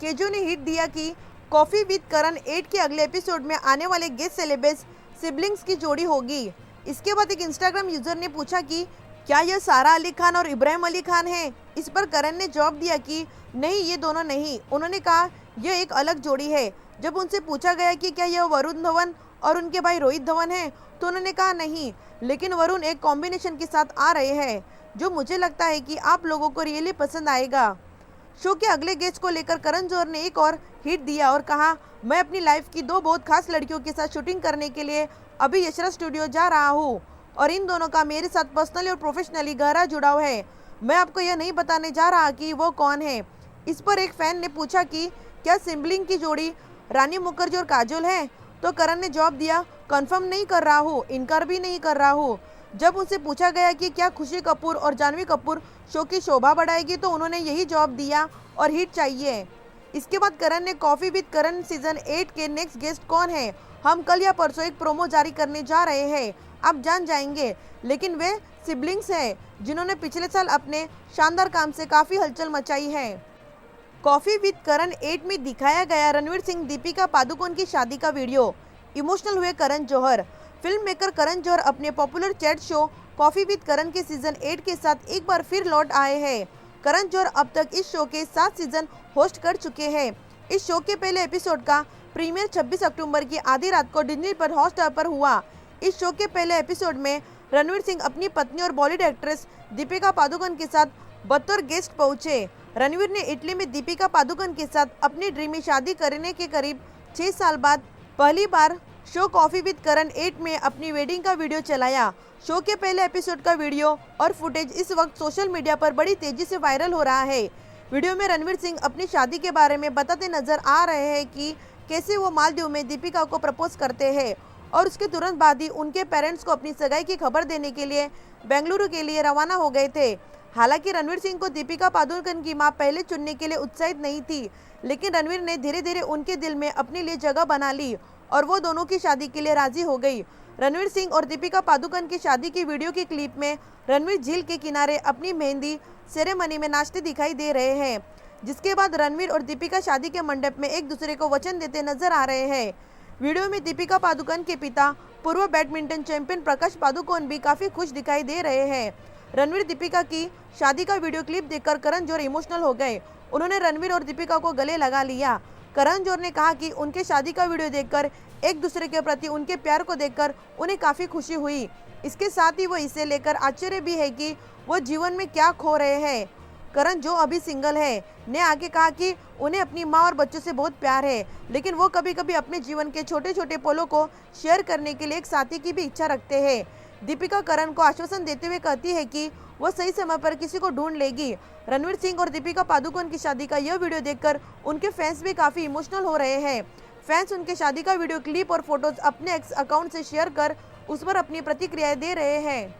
केजो ने हिट दिया कि कॉफी विद करण 8 के अगले एपिसोड में आने वाले गेस्ट सेलेब्रिटीज सिबलिंग्स की जोड़ी होगी। इसके बाद एक इंस्टाग्राम यूजर ने पूछा कि क्या यह सारा अली खान और इब्राहिम अली खान है? इस पर करण ने जवाब दिया कि नहीं, ये दोनों नहीं। उन्होंने कहा यह एक अलग जोड़ी है। जब उनसे पूछा गया कि क्या यह वरुण धवन और उनके भाई रोहित धवन है, तो उन्होंने कहा नहीं, लेकिन वरुण एक कॉम्बिनेशन के साथ आ रहे हैं जो मुझे लगता है कि आप लोगों को रियली पसंद आएगा। शो के अगले गेस्ट को लेकर करण जौहर ने एक और हिट दिया और कहा, मैं अपनी लाइफ की दो बहुत खास लड़कियों के साथ शूटिंग करने के लिए अभी यशराज स्टूडियो जा रहा हूँ और इन दोनों का मेरे साथ पर्सनली और प्रोफेशनली गहरा जुड़ाव है। मैं आपको यह नहीं बताने जा रहा कि वो कौन है। इस पर एक फैन ने पूछा कि क्या सिबलिंग की जोड़ी रानी मुखर्जी और काजोल है? तो करण ने जवाब दिया, कंफर्म नहीं कर रहा हूँ, इनकार भी नहीं कर रहा हूँ। जब उनसे पूछा गया कि क्या खुशी कपूर और जानवी कपूर शो की शोभा बढ़ाएगी, तो उन्होंने यही जवाब दिया और हिट चाहिए। इसके बाद करण ने कॉफी विद करण सीजन 8 के नेक्स्ट गेस्ट कौन है, हम कल या परसों एक प्रोमो जारी करने जा रहे हैं, आप जान जाएंगे। लेकिन वे सिबलिंग्स हैं जिन्होंने पिछले साल अपने शानदार काम से काफ़ी हलचल मचाई है। कॉफी विद करण 8 में दिखाया गया रणवीर सिंह दीपिका पादुकोण की शादी का वीडियो। इमोशनल हुए करण जौहर। फिल्म मेकर करण जौहर अपने popular chat show coffee with Karan के सीजन 8 के साथ एक बार फिर लौट आए हैं। करण जौहर अब तक इस शो के 7 सीजन होस्ट कर चुके हैं। इस शो के पहले एपिसोड का प्रीमियर 26 अक्टूबर की आधी रात को डिज्नी पर हॉटस्टार पर हुआ। इस शो के पहले एपिसोड में रणवीर सिंह अपनी पत्नी और बॉलीवुड एक्ट्रेस दीपिका पादुकोण के साथ बतौर गेस्ट पहुंचे। रणवीर ने इटली में दीपिका पादुकोण के साथ अपनी ड्रीमी शादी करने के करीब 6 साल बाद पहली बार शो कॉफी विद करण 8 में अपनी वेडिंग का वीडियो चलाया। शो के पहले एपिसोड का वीडियो और फुटेज इस वक्त सोशल मीडिया पर बड़ी तेजी से वायरल हो रहा है। वीडियो में रणवीर सिंह अपनी शादी के बारे में बताते नजर आ रहे हैं कि कैसे वो मालदीव में दीपिका को प्रपोज करते हैं और उसके तुरंत बाद ही उनके पेरेंट्स को अपनी सगाई की खबर देने के लिए बेंगलुरु के लिए रवाना हो गए थे। हालांकि रणवीर सिंह को दीपिका पादुकोण की मां पहले चुनने के लिए उत्साहित नहीं थी, लेकिन रणवीर ने धीरे धीरे उनके दिल में अपने लिए जगह बना ली और वो दोनों की शादी के लिए राजी हो गई। रणवीर सिंह और दीपिका पादुकोण की शादी की वीडियो की क्लिप में रणवीर झील के किनारे अपनी मेहंदी सेरेमनी में नाचते दिखाई दे रहे हैं, जिसके बाद रणवीर और दीपिका शादी के मंडप में एक दूसरे को वचन देते नजर आ रहे हैं। वीडियो में दीपिका पादुकोण के पिता पूर्व बैडमिंटन चैंपियन प्रकाश पादुकोण भी काफी खुश दिखाई दे रहे हैं। रणवीर दीपिका की शादी का वीडियो क्लिप देखकर करण जौहर इमोशनल हो गए। उन्होंने रणवीर और दीपिका को गले लगा लिया। करण जौहर ने कहा कि उनके शादी का वीडियो देखकर एक दूसरे के प्रति उनके प्यार को देखकर उन्हें काफी खुशी हुई। इसके साथ ही वो इसे लेकर आश्चर्य भी है कि वो जीवन में क्या खो रहे हैं। करण जो अभी सिंगल है ने आगे कहा कि उन्हें अपनी मां और बच्चों से बहुत प्यार है, लेकिन वो कभी कभी अपने जीवन के छोटे छोटे पलों को शेयर करने के लिए एक साथी की भी इच्छा रखते हैं। दीपिका करण को आश्वासन देते हुए कहती है कि वो सही समय पर किसी को ढूंढ लेगी। रणवीर सिंह और दीपिका पादुकोण की शादी का यह वीडियो देखकर उनके फैंस भी काफी इमोशनल हो रहे हैं। फैंस उनके शादी का वीडियो क्लिप और फोटोज अपने एक्स अकाउंट से शेयर कर उस पर अपनी प्रतिक्रियाएं दे रहे हैं।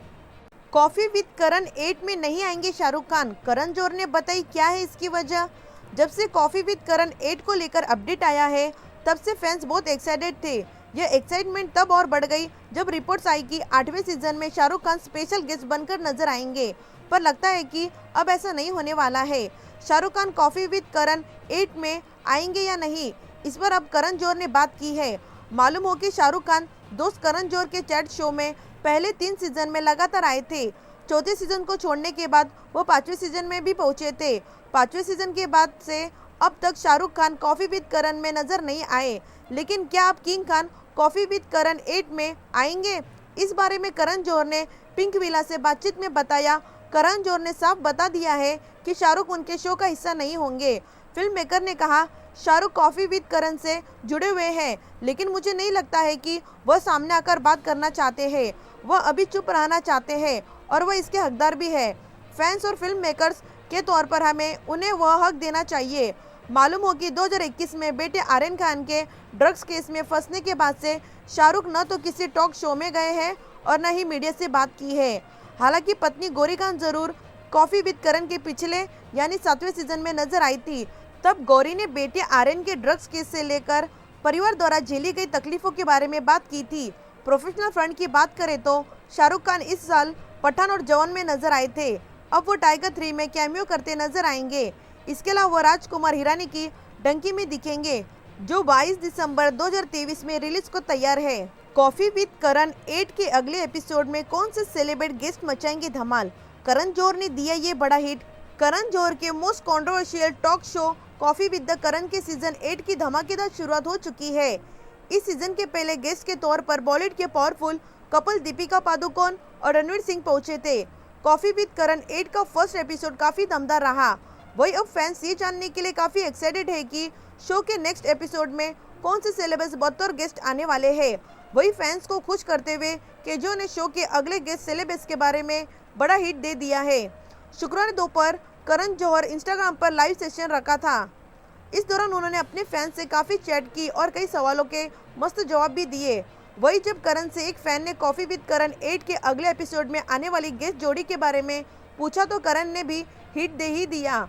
कॉफी विद करण 8 में नहीं आएंगे शाहरुख खान, करण जौहर ने बताई क्या है इसकी वजह। जब से कॉफी विद करण 8 को लेकर अपडेट आया है, तब से फैंस बहुत एक्साइटेड थे। यह एक्साइटमेंट तब और बढ़ गई जब रिपोर्ट्स आई कि 8वें सीजन में शाहरुख खान स्पेशल गेस्ट बनकर नजर आएंगे, पर लगता है कि अब ऐसा नहीं होने वाला है। शाहरुख खान कॉफी विद करण 8 में आएंगे या नहीं, इस पर अब करण जौहर ने बात की है। मालूम हो कि शाहरुख खान दोस्त करण जौहर के चैट शो में पहले 3 सीजन में लगातार आए थे। चौथे सीजन को छोड़ने के बाद वो 5वें सीजन में भी पहुंचे थे। 5वें सीजन के बाद से अब तक शाहरुख खान कॉफी विद करण में नजर नहीं आए, लेकिन क्या अब किंग खान कॉफी विद करण 8 में आएंगे? इस बारे में करण जौहर ने पिंक विला से बातचीत में बताया। करण जौहर ने साफ बता दिया है कि शाहरुख उनके शो का हिस्सा नहीं होंगे। फिल्म मेकर ने कहा, शाहरुख कॉफी विद करण से जुड़े हुए हैं, लेकिन मुझे नहीं लगता है कि वह सामने आकर बात करना चाहते हैं। वह अभी चुप रहना चाहते हैं और वह इसके हकदार भी है। फैंस और फिल्म मेकर्स के तौर पर हमें उन्हें वह हक देना चाहिए। मालूम हो कि 2021 में बेटे आर्यन खान के ड्रग्स केस में फंसने के बाद से शाहरुख न तो किसी टॉक शो में गए हैं और न ही मीडिया से बात की है। हालांकि पत्नी गौरी खान जरूर कॉफी विद करण के पिछले यानी 7वें सीजन में नजर आई थी। तब गौरी ने बेटे आर्यन के ड्रग्स केस से लेकर परिवार द्वारा झेली गई तकलीफों के बारे में बात की थी। प्रोफेशनल फ्रंट की बात करें तो शाहरुख खान इस साल पठान और जवान में नजर आए थे। अब वो टाइगर 3 में कैमियो करते नजर आएंगे। इसके अलावा वो राजकुमार हिरानी की डंकी में दिखेंगे, जो 22 दिसंबर 2023 में रिलीज को तैयार है। कॉफी विद करण 8 के अगले एपिसोड में कौन से सेलिब्रिटी गेस्ट मचाएंगे धमाल? करण जौहर ने दिया ये बड़ा हिट। करण जौहर के most controversial talk show coffee with the Karan के सीजन 8 की धमाकेदार शुरुआत हो चुकी है। इस सीजन के पहले गेस्ट के तौर पर बॉलीवुड के पावरफुल कपल दीपिका पादुकोण और रणवीर सिंह पहुंचे थे। कॉफी विद करण 8 का फर्स्ट एपिसोड काफी दमदार रहा। वही अब फैंस ये जानने के लिए काफी एक्साइटेड है कि शो के नेक्स्ट एपिसोड में कौन से सेलेब्स बतौर गेस्ट आने वाले हैं। वही फैंस को खुश करते हुए केजो ने शो के अगले गेस्ट सेलेब्स के बारे में बड़ा हिट दे दिया है। शुक्रवार दोपहर करण जौहर इंस्टाग्राम पर लाइव सेशन रखा था। इस दौरान उन्होंने अपने फैंस से काफी चैट की और कई सवालों के मस्त जवाब भी दिए। वही जब करण से एक फैन ने कॉफी विद करण 8 के अगले एपिसोड में आने वाली गेस्ट जोड़ी के बारे में पूछा तो करण ने भी हिट दे ही दिया।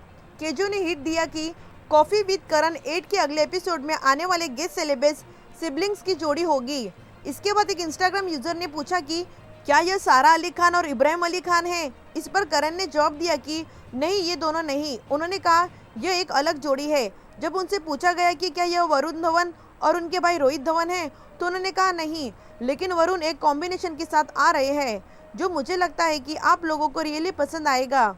केजो ने हिट दिया कि कॉफी विद करण 8 के अगले एपिसोड में आने वाले गेस्ट सेलेब्स सिबलिंग्स की जोड़ी होगी। इसके बाद एक इंस्टाग्राम यूजर ने पूछा कि क्या यह सारा अली खान और इब्राहिम अली खान है? इस पर करण ने जवाब दिया कि नहीं, ये दोनों नहीं। उन्होंने कहा यह एक अलग जोड़ी है। जब उनसे पूछा गया कि क्या यह वरुण धवन और उनके भाई रोहित धवन है, तो उन्होंने कहा नहीं, लेकिन वरुण एक कॉम्बिनेशन के साथ आ रहे हैं जो मुझे लगता है कि आप लोगों को रियली पसंद आएगा।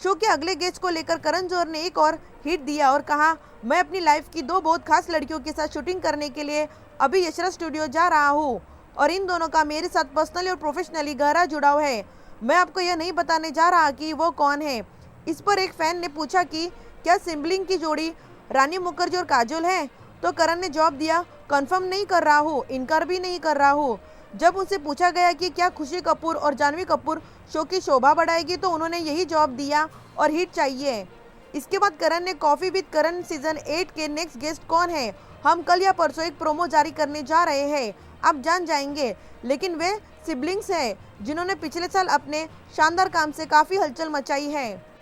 शो के अगले गेस्ट को लेकर करण जौहर ने एक और हिट दिया और कहा, मैं अपनी लाइफ की 2 बहुत खास लड़कियों के साथ शूटिंग करने के लिए अभी यशराज स्टूडियो जा रहा हूँ और इन दोनों का मेरे साथ पर्सनली और प्रोफेशनली गहरा जुड़ाव है। मैं आपको यह नहीं बताने जा रहा कि वो कौन है। इस पर एक फैन ने पूछा कि क्या सिबलिंग की जोड़ी रानी मुखर्जी और काजोल है? तो करण ने जवाब दिया, कंफर्म नहीं कर रहा हूँ, इनकार भी नहीं कर रहा हूँ। जब उनसे पूछा गया कि क्या खुशी कपूर और जानवी कपूर शो की शोभा बढ़ाएगी, तो उन्होंने यही जवाब दिया और हिट चाहिए। इसके बाद करण ने कॉफी विद करण सीजन 8 के नेक्स्ट गेस्ट कौन है, हम कल या परसों एक प्रोमो जारी करने जा रहे हैं, आप जान जाएंगे। लेकिन वे सिबलिंग्स हैं जिन्होंने पिछले साल अपने शानदार काम से काफ़ी हलचल मचाई है।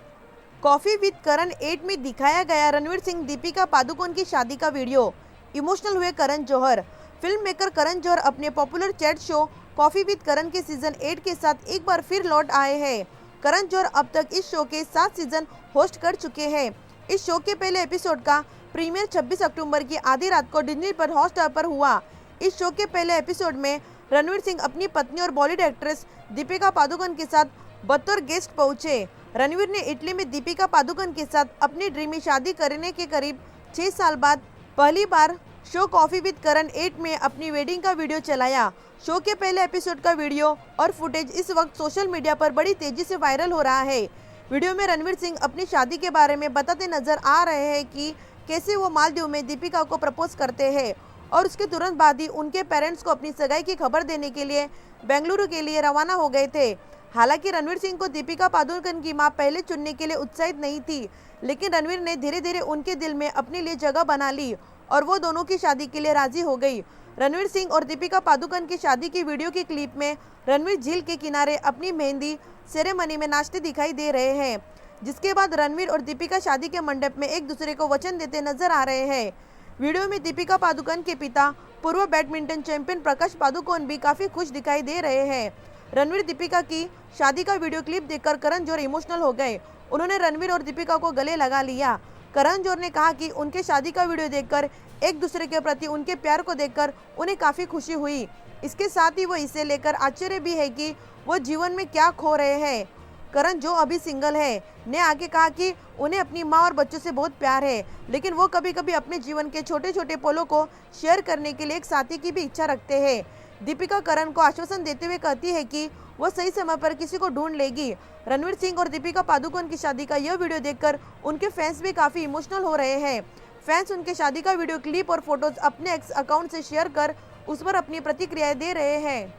कॉफी विद करण 8 में दिखाया गया रणवीर सिंह दीपिका पादुकोण की शादी का वीडियो। इमोशनल हुए करण जौहर। फिल्म मेकर करण जौहर अपने popular chat show coffee with Karan के सीजन 8 के साथ एक बार फिर लौट आए हैं। करण जौहर अब तक इस शो के 7 सीजन होस्ट कर चुके हैं। इस शो के पहले एपिसोड का प्रीमियर 26 अक्टूबर की आधी रात को डिज्नी पर हॉटस्टार पर हुआ। इस शो के पहले एपिसोड में रणवीर सिंह अपनी पत्नी और बॉलीवुड एक्ट्रेस दीपिका पादुकोण के साथ बतौर गेस्ट पहुंचे। रणवीर ने इटली में दीपिका पादुकोण के साथ अपनी ड्रीमी शादी करने के करीब 6 साल बाद पहली बार शो कॉफी विद करण 8 में अपनी वेडिंग का वीडियो चलाया। शो के पहले एपिसोड का वीडियो और फुटेज इस वक्त सोशल मीडिया पर बड़ी तेजी से वायरल हो रहा है। वीडियो में रणवीर सिंह अपनी शादी के बारे में बताते नजर आ रहे हैं कि कैसे वो मालदीव में दीपिका को प्रपोज करते हैं और उसके तुरंत बाद ही उनके पेरेंट्स को अपनी सगाई की खबर देने के लिए बेंगलुरु के लिए रवाना हो गए थे। हालांकि रणवीर सिंह को दीपिका पादुकोण की मां पहले चुनने के लिए उत्साहित नहीं थी, लेकिन रणवीर ने धीरे धीरे उनके दिल में अपने लिए जगह बना ली और वो दोनों की शादी के लिए राजी हो गई। रणवीर सिंह और दीपिका पादुकोण की शादी की वीडियो के क्लिप में रणवीर झील के किनारे अपनी मेहंदी सेरेमनी में नाचते दिखाई दे रहे हैं, जिसके बाद रणवीर और दीपिका शादी के मंडप में एक दूसरे को वचन देते नजर आ रहे हैं। वीडियो में दीपिका पादुकोण के पिता पूर्व बैडमिंटन चैंपियन प्रकाश पादुकोण भी काफी खुश दिखाई दे रहे हैं। रणवीर दीपिका की शादी का वीडियो क्लिप देखकर करण जौहर इमोशनल हो गए। उन्होंने रणवीर और दीपिका को गले लगा लिया। करण जौहर ने कहा कि उनके शादी का वीडियो देखकर एक दूसरे के प्रति उनके प्यार को देखकर उन्हें काफी खुशी हुई। इसके साथ ही वो इसे लेकर आश्चर्य भी है कि वो जीवन में क्या खो रहे हैं। करण, जो अभी सिंगल है, ने आगे कहा कि उन्हें अपनी मां और बच्चों से बहुत प्यार है, लेकिन वो कभी कभी अपने जीवन के छोटे छोटे पलों को शेयर करने के लिए एक साथी की भी इच्छा रखते हैं। दीपिका करण को आश्वासन देते हुए कहती है कि वो सही समय पर किसी को ढूंढ लेगी। रणवीर सिंह और दीपिका पादुकोण की शादी का यह वीडियो देखकर उनके फैंस भी काफी इमोशनल हो रहे हैं। फैंस उनके शादी का वीडियो क्लिप और फोटोज अपने एक्स अकाउंट से शेयर कर उस पर अपनी प्रतिक्रियाएं दे रहे हैं।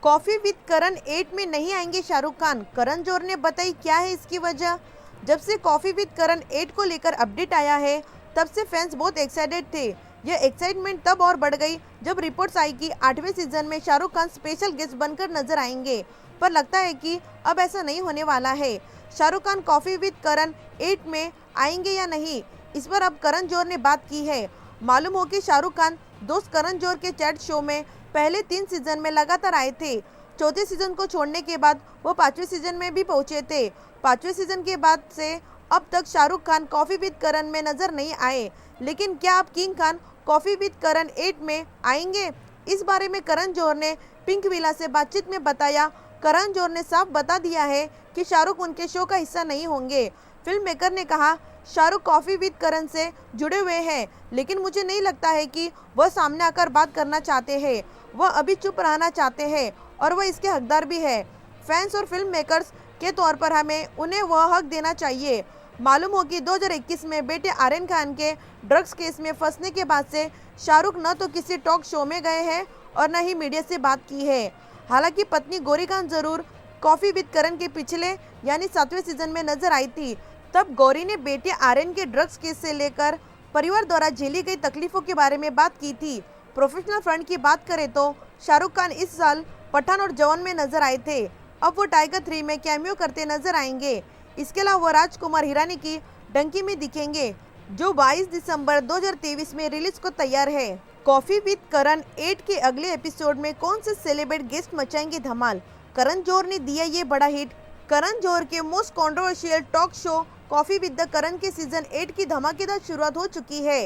कॉफी विद करण 8 में नहीं आएंगे शाहरुख खान, करण जौहर ने बताई क्या है इसकी वजह। जब से कॉफी विद करण 8 को लेकर अपडेट आया है तब से फैंस बहुत एक्साइटेड थे। यह एक्साइटमेंट तब और बढ़ गई जब रिपोर्ट्स आई कि 8वें सीजन में शाहरुख खान स्पेशल गेस्ट बनकर नजर आएंगे, पर लगता है कि अब ऐसा नहीं होने वाला है। शाहरुख खान कॉफी विद करण 8 में आएंगे या नहीं, इस पर अब करण जौहर ने बात की है। मालूम हो कि शाहरुख खान दोस्त करण जौहर के चैट शो में पहले 3 सीजन में लगातार आए थे। चौथे सीजन को छोड़ने के बाद वो 5वें सीजन में भी पहुंचे थे। 5वें सीजन के बाद से अब तक शाहरुख खान कॉफी विद करण में नजर नहीं आए, लेकिन क्या अब किंग खान कॉफी विद करण 8 में आएंगे? इस बारे में करण जौहर ने पिंक विला से बातचीत में बताया। करण जौहर ने साफ बता दिया है कि शाहरुख उनके शो का हिस्सा नहीं होंगे। फिल्म मेकर ने कहा, शाहरुख कॉफी विद करण से जुड़े हुए हैं, लेकिन मुझे नहीं लगता है कि वह सामने आकर बात करना चाहते हैं। वह अभी चुप रहना चाहते हैं और वह इसके हकदार भी है। फैंस और फिल्म मेकर्स के तौर पर हमें उन्हें वह हक देना चाहिए। मालूम हो कि 2021 में बेटे आर्यन खान के ड्रग्स केस में फंसने के बाद से शाहरुख न तो किसी टॉक शो में गए हैं और न ही मीडिया से बात की है। हालांकि पत्नी गौरी खान जरूर कॉफी विद करण के पिछले यानी 7वें सीजन में नजर आई थी। तब गौरी ने बेटे आर्यन के ड्रग्स केस से लेकर परिवार द्वारा झेली गई तकलीफों के बारे में बात की थी। प्रोफेशनल फ्रंट की बात करें तो शाहरुख खान इस साल पठान और जवान में नजर आए थे। अब वो टाइगर 3 में कैमियो करते नजर आएंगे। इसके अलावा वो राजकुमार हिरानी की डंकी में दिखेंगे, जो 22 दिसंबर 2023 में रिलीज को तैयार है। कॉफी विद करण 8 के अगले एपिसोड में कौन से सेलिब्रिटी गेस्ट मचाएंगे धमाल? करण जौहर ने दिया ये बड़ा हिट। करण जौहर के most controversial talk show coffee with the Karan के सीजन 8 की धमाकेदार शुरुआत हो चुकी है।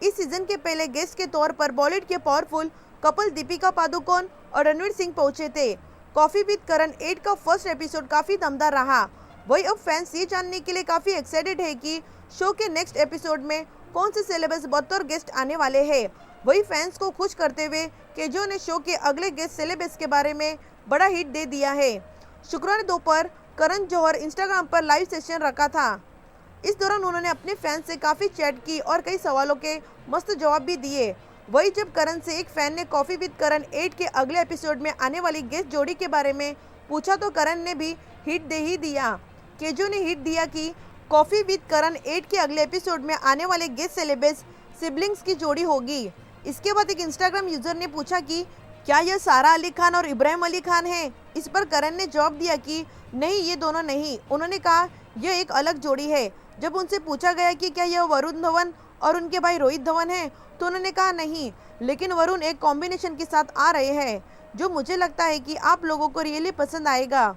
इस सीजन के पहले गेस्ट के तौर पर बॉलीवुड के पावरफुल कपल दीपिका पादुकोण और रणवीर सिंह पहुंचे थे। कॉफी विद करण 8 का फर्स्ट एपिसोड काफी दमदार रहा। वही अब फैंस ये जानने के लिए काफी एक्साइटेड है कि शो के नेक्स्ट एपिसोड में कौन से सेलेब्रिटीज बतौर गेस्ट आने वाले हैं। वही फैंस को खुश करते हुए केजो ने शो के अगले गेस्ट सेलेब्रिटीज के बारे में बड़ा हिट दे दिया है। शुक्रवार दोपहर करण जौहर इंस्टाग्राम पर लाइव सेशन रखा था। इस दौरान उन्होंने अपने फैंस से काफी चैट की और कई सवालों के मस्त जवाब भी दिए। वही जब करण से एक फैन ने कॉफी विद करण 8 के अगले एपिसोड में आने वाली गेस्ट जोड़ी के बारे में पूछा तो करण ने भी हिट दे ही दिया। केजो ने हिट दिया कि कॉफी विद करण 8 के अगले एपिसोड में आने वाले गेस्ट सेलेब्रिटीज सिबलिंग्स की जोड़ी होगी। इसके बाद एक इंस्टाग्राम यूजर ने पूछा कि क्या यह सारा अली खान और इब्राहिम अली खान है? इस पर करण ने जवाब दिया कि नहीं, ये दोनों नहीं। उन्होंने कहा यह एक अलग जोड़ी है। जब उनसे पूछा गया कि क्या यह वरुण धवन और उनके भाई रोहित धवन है, तो उन्होंने कहा नहीं, लेकिन वरुण एक कॉम्बिनेशन के साथ आ रहे हैं जो मुझे लगता है कि आप लोगों को रियली पसंद आएगा।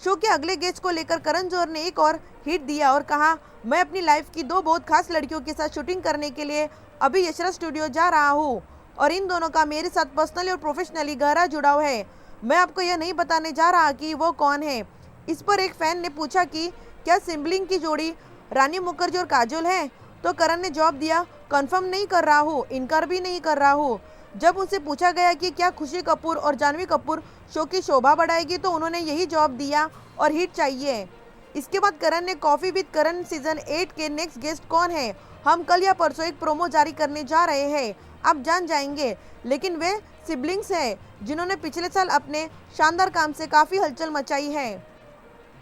शो के अगले गेस्ट को लेकर करण जौहर ने एक और हिट दिया और कहा, मैं अपनी लाइफ की 2 बहुत खास लड़कियों के साथ शूटिंग करने के लिए अभी यशराज स्टूडियो जा रहा हूँ और इन दोनों का मेरे साथ पर्सनली और प्रोफेशनली गहरा जुड़ाव है। मैं आपको यह नहीं बताने जा रहा कि वो कौन है। इस पर एक फैन ने पूछा कि क्या सिबलिंग की जोड़ी रानी मुखर्जी और काजोल है? तो करण ने जवाब दिया, कंफर्म नहीं कर रहा हूँ, इनकार भी नहीं कर रहा हूँ। जब उनसे पूछा गया कि क्या खुशी कपूर और जानवी कपूर शो की शोभा बढ़ाएगी, तो उन्होंने यही जवाब दिया और हिट चाहिए। इसके बाद करण ने कॉफी विद करण सीजन 8 के नेक्स्ट गेस्ट कौन है, हम कल या परसों एक प्रोमो जारी करने जा रहे हैं, आप जान जाएंगे। लेकिन वे सिबलिंग्स हैं जिन्होंने पिछले साल अपने शानदार काम से काफ़ी हलचल मचाई है।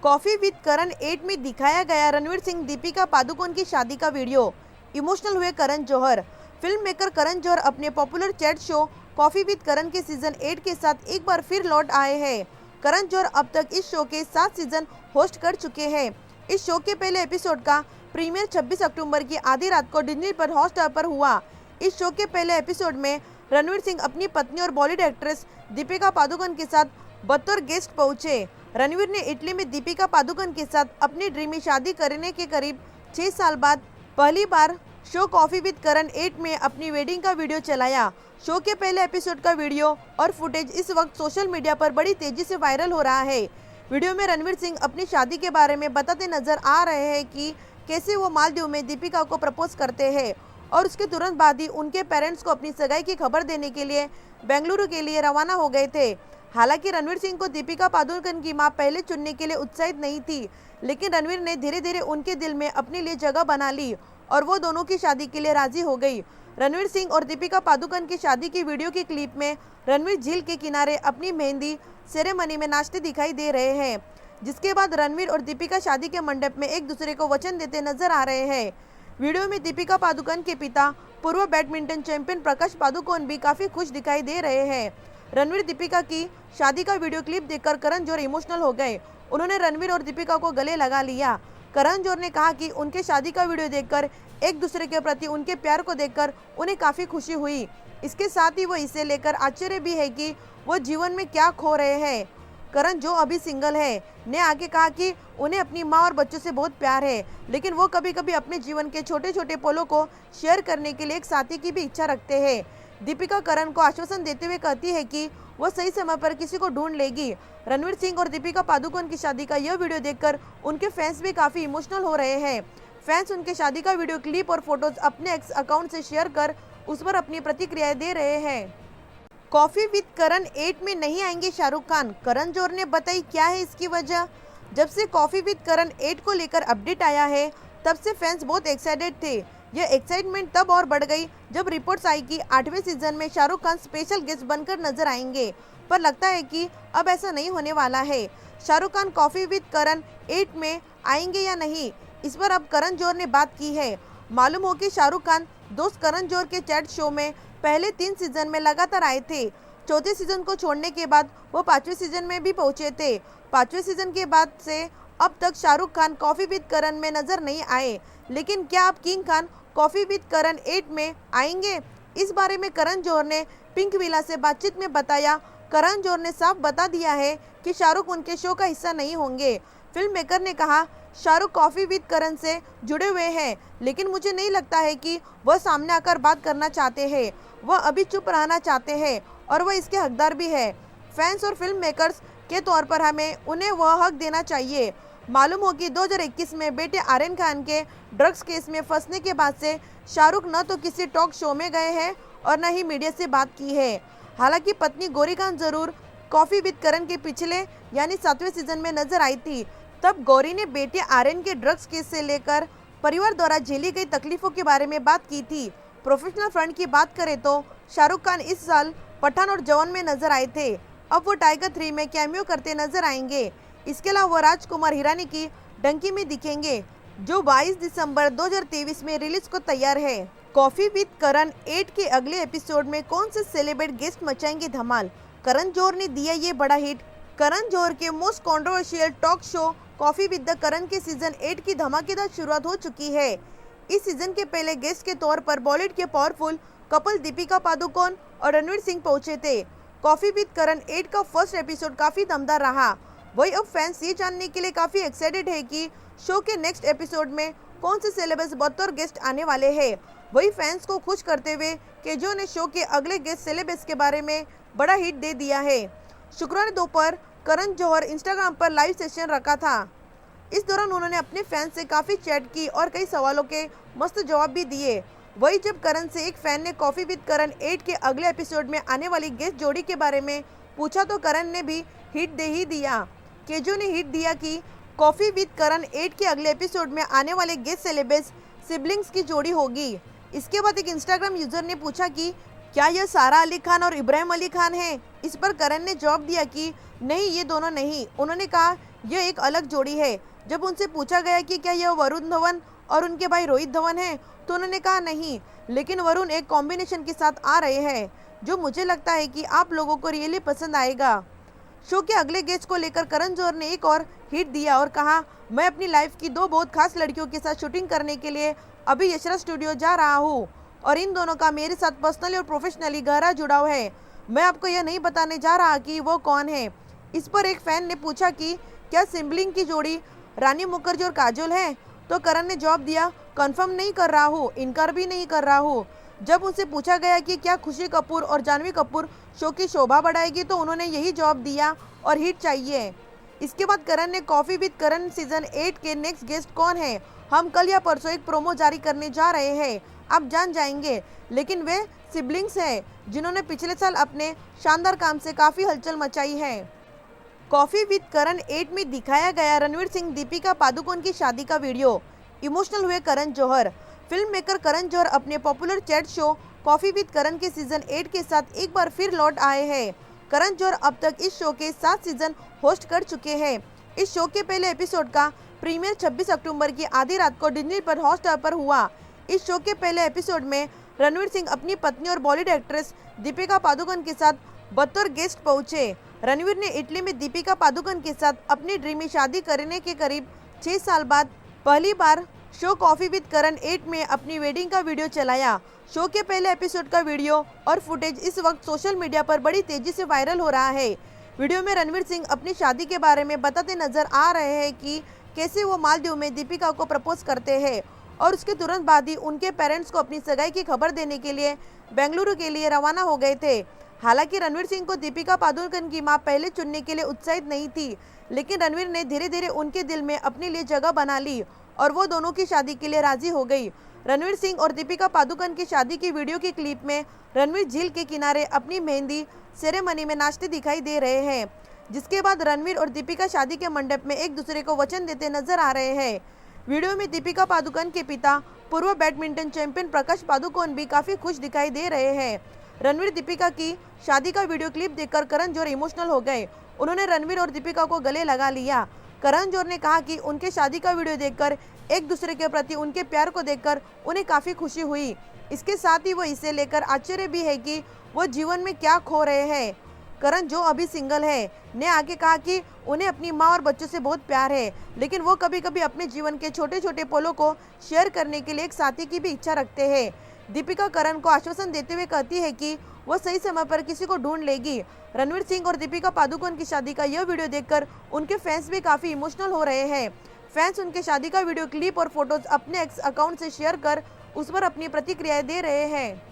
कॉफी विद करण 8 में दिखाया गया रणवीर सिंह दीपिका पादुकोण की शादी का वीडियो। इमोशनल हुए करण जौहर। फिल्म मेकर करण जौहर अपने popular chat show coffee with Karan के सीजन 8 के साथ एक बार फिर लौट आए हैं। करण जौहर अब तक इस शो के 7 सीजन होस्ट कर चुके हैं। इस शो के पहले एपिसोड का प्रीमियर 26 अक्टूबर की आधी रात को डिज्नी पर हॉटस्टार पर हुआ। इस शो के पहले एपिसोड में रणवीर सिंह अपनी पत्नी और बॉलीवुड एक्ट्रेस दीपिका पादुकोण के साथ बतौर गेस्ट पहुंचे। रणवीर ने इटली में दीपिका पादुकोण के साथ अपनी ड्रीमी शादी करने के करीब 6 साल बाद पहली बार शो कॉफी विद करण 8 में अपनी वेडिंग का वीडियो चलाया। शो के पहले एपिसोड का वीडियो और फुटेज इस वक्त सोशल मीडिया पर बड़ी तेजी से वायरल हो रहा है। वीडियो में रणवीर सिंह अपनी शादी के बारे में बताते नजर आ रहे हैं कि कैसे वो मालदीव में दीपिका को प्रपोज करते हैं और उसके तुरंत बाद ही उनके पेरेंट्स को अपनी सगाई की खबर देने के लिए बेंगलुरु के लिए रवाना हो गए थे। हालांकि रणवीर सिंह को दीपिका पादुकोण की मां पहले चुनने के लिए उत्साहित नहीं थी, लेकिन रणवीर ने धीरे धीरे उनके दिल में अपने लिए जगह बना ली और वो दोनों की शादी के लिए राजी हो गई। रणवीर सिंह और दीपिका पादुकोण की शादी की वीडियो की क्लिप में रणवीर झील के किनारे अपनी मेहंदी सेरेमनी में नाचते दिखाई दे रहे हैं, जिसके बाद रणवीर और दीपिका शादी के मंडप में एक दूसरे को वचन देते नजर आ रहे हैं। वीडियो में दीपिका पादुकोण के पिता पूर्व बैडमिंटन चैंपियन प्रकाश पादुकोण भी काफी खुश दिखाई दे रहे हैं। रणवीर दीपिका की शादी का वीडियो क्लिप देखकर करण जौहर इमोशनल हो गए। उन्होंने रणवीर और दीपिका को गले लगा लिया। करण जौहर ने कहा कि उनके शादी का वीडियो देखकर एक दूसरे के प्रति उनके प्यार को देखकर उन्हें काफी खुशी हुई। इसके साथ ही वो इसे लेकर आश्चर्य भी है कि वो जीवन में क्या खो रहे हैं। करण, जो अभी सिंगल है, ने आगे कहा कि उन्हें अपनी मां और बच्चों से बहुत प्यार है, लेकिन वो कभी कभी अपने जीवन के छोटे छोटे पलों को शेयर करने के लिए एक साथी की भी इच्छा रखते हैं। दीपिका करण को आश्वासन देते हुए कहती है कि वो सही समय पर किसी को ढूंढ लेगी। रणवीर सिंह और दीपिका पादुकोण की शादी का यह वीडियो देखकर उनके फैंस भी काफी इमोशनल हो रहे हैं। फैंस उनके शादी का वीडियो क्लिप और फोटोज अपने एक्स अकाउंट से शेयर कर उस पर अपनी प्रतिक्रियाएं दे रहे हैं। कॉफी विद करण 8 में नहीं आएंगे शाहरुख खान, करण जौहर ने बताई क्या है इसकी वजह। जब से कॉफी विद करण 8 को लेकर अपडेट आया है, तब से फैंस बहुत एक्साइटेड थे। यह एक्साइटमेंट तब और बढ़ गई जब रिपोर्ट्स आई कि 8वें सीजन में शाहरुख खान स्पेशल गेस्ट बनकर नजर आएंगे, पर लगता है कि अब ऐसा नहीं होने वाला है। शाहरुख खान कॉफी विद करण 8 में आएंगे या नहीं, इस पर अब करण जौहर ने बात की है। मालूम हो कि शाहरुख खान दोस्त करण जौहर के चैट शो में पहले 3 सीजन में लगातार आए थे। चौथे सीजन को छोड़ने के बाद वो 5वें सीजन में भी पहुंचे थे। 5वें सीजन के बाद से अब तक शाहरुख खान कॉफी विद करण में नजर नहीं आए, लेकिन क्या अब किंग खान कॉफी विद करण 8 में आएंगे? इस बारे में करण जौहर ने पिंक विला से बातचीत में बताया। करण जौहर ने साफ बता दिया है कि शाहरुख उनके शो का हिस्सा नहीं होंगे। फिल्म मेकर ने कहा, शाहरुख कॉफी विद करण से जुड़े हुए हैं, लेकिन मुझे नहीं लगता है कि वह सामने आकर बात करना चाहते हैं। वह अभी चुप रहना चाहते हैं और वह इसके हकदार भी है। फैंस और फिल्म मेकर्स के तौर पर हमें उन्हें वह हक देना चाहिए। मालूम हो कि 2021 में बेटे आर्यन खान के ड्रग्स केस में फंसने के बाद से शाहरुख न तो किसी टॉक शो में गए हैं और न ही मीडिया से बात की है। हालांकि पत्नी गौरी खान जरूर कॉफी विद करण के पिछले यानी 7वें सीजन में नजर आई थी। तब गौरी ने बेटे आर्यन के ड्रग्स केस से लेकर परिवार द्वारा झेली गई तकलीफों के बारे में बात की थी। प्रोफेशनल फ्रंट की बात करें तो शाहरुख खान इस साल पठान और जवान में नजर आए थे। अब वो टाइगर 3 में कैमियो करते नजर आएंगे। इसके अलावा वो राजकुमार हिरानी की डंकी में दिखेंगे, जो 22 दिसंबर 2023 में रिलीज को तैयार है। कॉफी विद करण 8 के अगले एपिसोड में कौन से सेलिब्रिटी गेस्ट मचाएंगे धमाल? करण जौहर ने दिया ये बड़ा हिट। करण जौहर के most controversial talk show coffee with the Karan के सीजन 8 की धमाकेदार शुरुआत हो चुकी है। इस सीजन के पहले गेस्ट के तौर पर बॉलीवुड के पावरफुल कपल दीपिका पादुकोण और रणवीर सिंह पहुंचे थे। कॉफी विद करण 8 का फर्स्ट एपिसोड काफी दमदार रहा। वही अब फैंस ये जानने के लिए काफी एक्साइटेड है कि शो के नेक्स्ट एपिसोड में कौन से सेलेब्रिटीज बतौर गेस्ट आने वाले हैं। वही फैंस को खुश करते हुए केजो ने शो के अगले गेस्ट सेलेब्रिटीज के बारे में बड़ा हिट दे दिया है। शुक्रवार दोपहर करण जौहर इंस्टाग्राम पर लाइव सेशन रखा था। इस दौरान उन्होंने अपने फैंस से काफी चैट की और कई सवालों के मस्त जवाब भी दिए। वही जब करण से एक फैन ने कॉफी विद करण 8 के अगले एपिसोड में आने वाली गेस्ट जोड़ी के बारे में पूछा तो करण ने भी हिट दे ही दिया। केजो ने हिट दिया कि कॉफी विद करण 8 के अगले एपिसोड में आने वाले गेस्ट सेलेब्रिटीज सिबलिंग्स की जोड़ी होगी। इसके बाद एक इंस्टाग्राम यूजर ने पूछा कि क्या यह सारा अली खान और इब्राहिम अली खान है? इस पर करण ने जवाब दिया कि नहीं, ये दोनों नहीं। उन्होंने कहा यह एक अलग जोड़ी है। जब उनसे पूछा गया कि क्या यह वरुण धवन और उनके भाई रोहित धवन है, तो उन्होंने कहा नहीं, लेकिन वरुण एक कॉम्बिनेशन के साथ आ रहे हैं जो मुझे लगता है कि आप लोगों को रियली पसंद आएगा। शो के अगले गेस्ट को लेकर करण जौहर ने एक और हिट दिया और कहा, मैं अपनी लाइफ की 2 बहुत खास लड़कियों के साथ शूटिंग करने के लिए अभी यशराज स्टूडियो जा रहा हूँ और इन दोनों का मेरे साथ पर्सनली और प्रोफेशनली गहरा जुड़ाव है। मैं आपको यह नहीं बताने जा रहा कि वो कौन है। इस पर एक फैन ने पूछा कि क्या सिबलिंग की जोड़ी रानी मुखर्जी और काजोल है? तो करण ने जवाब दिया, कंफर्म नहीं कर रहा हूँ, इनकार भी नहीं कर रहा हूँ। जब उनसे पूछा गया कि क्या खुशी कपूर और जानवी कपूर शो की शोभा बढ़ाएगी, तो उन्होंने यही जवाब दिया और हिट चाहिए। इसके बाद करण ने कॉफी विद करण सीजन 8 के नेक्स्ट गेस्ट कौन है, हम कल या परसों एक प्रोमो जारी करने जा रहे हैं। आप जान जाएंगे, लेकिन वे सिबलिंग्स हैं जिन्होंने पिछले साल अपने शानदार काम से काफ़ी हलचल मचाई है। कॉफ़ी विद करण 8 में दिखाया गया रणवीर सिंह दीपिका पादुकोण की शादी का वीडियो। इमोशनल हुए करण जौहर। फिल्म मेकर करण जौहर अपने popular chat show coffee with Karan के सीजन 8 के साथ एक बार फिर लौट आए हैं। करण जौहर अब तक इस शो के 7 सीजन होस्ट कर चुके हैं। इस शो के पहले एपिसोड का प्रीमियर 26 अक्टूबर की आधी रात को डिज्नी पर हॉटस्टार पर हुआ। इस शो के पहले एपिसोड में रणवीर सिंह अपनी पत्नी और बॉलीवुड एक्ट्रेस दीपिका पादुकोण के साथ बतौर गेस्ट पहुंचे। रणवीर ने इटली में दीपिका पादुकोण के साथ अपनी ड्रीमी शादी करने के करीब 6 साल बाद पहली बार शो कॉफ़ी विद करण 8 में अपनी वेडिंग का वीडियो चलाया। शो के पहले एपिसोड का वीडियो और फुटेज इस वक्त सोशल मीडिया पर बड़ी तेजी से वायरल हो रहा है। वीडियो में रणवीर सिंह अपनी शादी के बारे में बताते नजर आ रहे हैं कि कैसे वो मालदीव में दीपिका को प्रपोज करते हैं और उसके तुरंत बाद ही उनके पेरेंट्स को अपनी सगाई की खबर देने के लिए बेंगलुरु के लिए रवाना हो गए थे। हालांकि रणवीर सिंह को दीपिका पादुकोण की मां पहले चुनने के लिए उत्साहित नहीं थी, लेकिन रणवीर ने धीरे धीरे उनके दिल में अपने लिए जगह बना ली और वो दोनों की शादी के लिए राजी हो गई। रणवीर सिंह और दीपिका पादुकोण की शादी की वीडियो की क्लिप में रणवीर झील के किनारे अपनी मेहंदी सेरेमनी में नाचते दिखाई दे रहे हैं, जिसके बाद रणवीर और दीपिका शादी के मंडप में एक दूसरे को वचन देते नजर आ रहे हैं। वीडियो में दीपिका पादुकोण के पिता पूर्व बैडमिंटन चैंपियन प्रकाश पादुकोण भी काफी खुश दिखाई दे रहे हैं। रणवीर दीपिका की शादी का वीडियो क्लिप देखकर करण जौहर इमोशनल हो गए। उन्होंने रणवीर और दीपिका को गले लगा लिया। करण जौहर ने कहा कि उनके शादी का वीडियो देखकर एक दूसरे के प्रति उनके प्यार को देखकर उन्हें काफी खुशी हुई। इसके साथ ही वो इसे लेकर आश्चर्य भी है कि वो जीवन में क्या खो रहे हैं। करण जो अभी सिंगल है ने आगे कहा कि उन्हें अपनी मां और बच्चों से बहुत प्यार है, लेकिन वो कभी कभी अपने जीवन के छोटे छोटे पलों को शेयर करने के लिए एक साथी की भी इच्छा रखते हैं। दीपिका करण को आश्वासन देते हुए कहती है कि वो सही समय पर किसी को ढूंढ लेगी। रणवीर सिंह और दीपिका पादुकोण की शादी का यह वीडियो देखकर उनके फैंस भी काफी इमोशनल हो रहे हैं। फैंस उनके शादी का वीडियो क्लिप और फोटोज अपने एक्स अकाउंट से शेयर कर उस पर अपनी प्रतिक्रियाएं दे रहे हैं।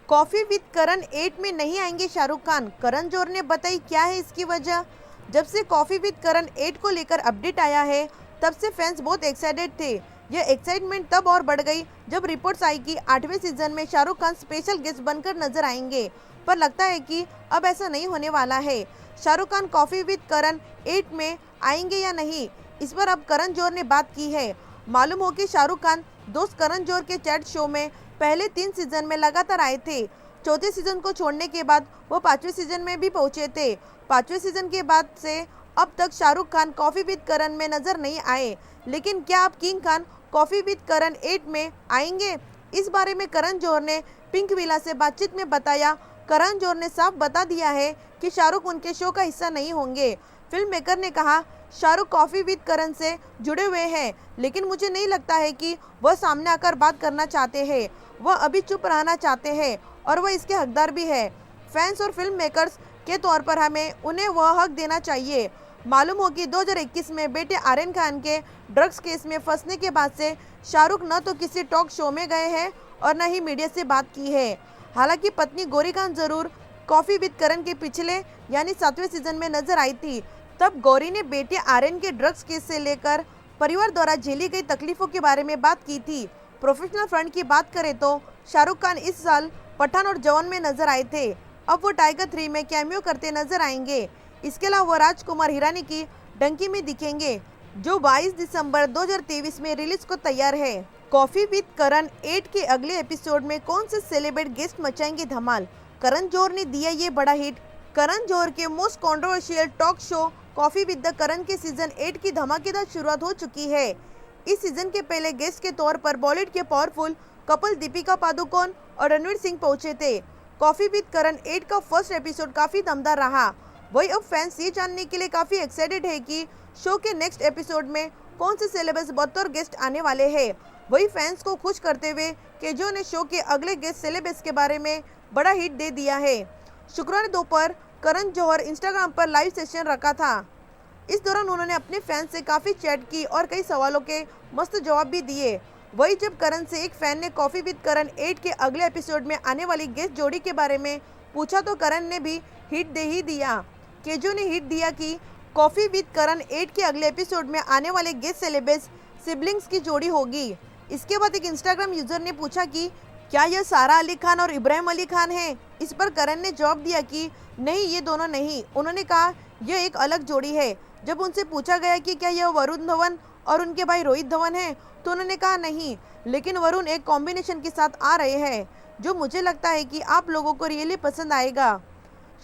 कॉफ़ी विद करण 8 में नहीं आएंगे शाहरुख खान, करण जौहर ने बताई क्या है इसकी वजह। जब से कॉफ़ी विद करण 8 को लेकर अपडेट आया है, तब से फैंस बहुत एक्साइटेड थे। यह एक्साइटमेंट तब और बढ़ गई जब रिपोर्ट्स आई कि 8वें सीजन में शाहरुख खान स्पेशल गेस्ट बनकर नजर आएंगे, पर लगता है कि अब ऐसा नहीं होने वाला है। शाहरुख खान कॉफ़ी विद करण 8 में आएंगे या नहीं, इस पर अब करण जौहर ने बात की है। मालूम हो कि शाहरुख खान दोस्त करण जौहर के चैट शो में पहले 3 सीजन में लगातार आए थे। चौथे सीजन को छोड़ने के बाद वो 5वें सीजन में भी पहुंचे थे। 5वें सीजन के बाद से अब तक शाहरुख खान कॉफ़ी विद करण में नजर नहीं आए, लेकिन क्या अब किंग खान कॉफ़ी विद करण 8 में आएंगे? इस बारे में करण जौहर ने पिंक विला से बातचीत में बताया। करण जौहर ने साफ बता दिया है कि शाहरुख उनके शो का हिस्सा नहीं होंगे। फिल्म मेकर ने कहा, शाहरुख कॉफ़ी विद करण से जुड़े हुए हैं, लेकिन मुझे नहीं लगता है कि वह सामने आकर बात करना चाहते हैं। वह अभी चुप रहना चाहते हैं और वह इसके हकदार भी है। फैंस और फिल्म मेकर्स के तौर पर हमें उन्हें वह हक देना चाहिए। मालूम हो कि 2021 में बेटे आर्यन खान के ड्रग्स केस में फंसने के बाद से शाहरुख न तो किसी टॉक शो में गए हैं और न ही मीडिया से बात की है। हालांकि पत्नी गौरी खान जरूर कॉफ़ी विद करण के पिछले यानी 7वें सीजन में नजर आई थी। तब गौरी ने बेटे आर्यन के ड्रग्स केस से लेकर परिवार द्वारा झेली गई तकलीफों के बारे में बात की थी। प्रोफेशनल फ्रंट की बात करें तो शाहरुख खान इस साल पठान और जवान में नजर आए थे। अब वो टाइगर 3 में कैमियो करते नजर आएंगे। इसके अलावा वो राजकुमार हिरानी की डंकी में दिखेंगे, जो 22 दिसंबर 2023 में रिलीज को तैयार है। कॉफ़ी विद करण 8 के अगले एपिसोड में कौन से सेलिब्रिटी गेस्ट मचाएंगे धमाल? करण जौहर ने दिया ये बड़ा हिट। करण जौहर के most controversial talk show coffee with the Karan के सीजन 8 की धमाकेदार शुरुआत हो चुकी है। इस सीजन के पहले गेस्ट के तौर पर बॉलीवुड के पावरफुल कपल दीपिका पादुकोण और रणवीर सिंह पहुंचे थे। कॉफ़ी विद करण 8 का फर्स्ट एपिसोड काफी दमदार रहा। वही अब फैंस ये जानने के लिए काफी एक्साइटेड है कि शो के नेक्स्ट एपिसोड में कौन से सेलेब्स बतौर गेस्ट आने वाले हैं। वही फैंस को खुश करते हुए केजो ने शो के अगले गेस्ट सेलेब्स के बारे में बड़ा हिट दे दिया है। शुक्रवार दोपहर करण जौहर इंस्टाग्राम पर लाइव सेशन रखा था। इस दौरान उन्होंने अपने फैंस से काफ़ी चैट की और कई सवालों के मस्त जवाब भी दिए। वही जब करण से एक फैन ने कॉफ़ी विद करण 8 के अगले एपिसोड में आने वाली गेस्ट जोड़ी के बारे में पूछा तो करण ने भी हिट दे ही दिया। केजो ने हिट दिया कि कॉफ़ी विद करण 8 के अगले एपिसोड में आने वाले गेस्ट सेलेब्स सिबलिंग्स की जोड़ी होगी। इसके बाद एक इंस्टाग्राम यूजर ने पूछा कि क्या यह सारा अली खान और इब्राहिम अली खान है। इस पर करण ने जवाब दिया कि नहीं, ये दोनों नहीं। उन्होंने कहा यह एक अलग जोड़ी है। जब उनसे पूछा गया कि क्या यह वरुण धवन और उनके भाई रोहित धवन है, तो उन्होंने कहा नहीं, लेकिन वरुण एक कॉम्बिनेशन के साथ आ रहे हैं जो मुझे लगता है कि आप लोगों को रियली पसंद आएगा।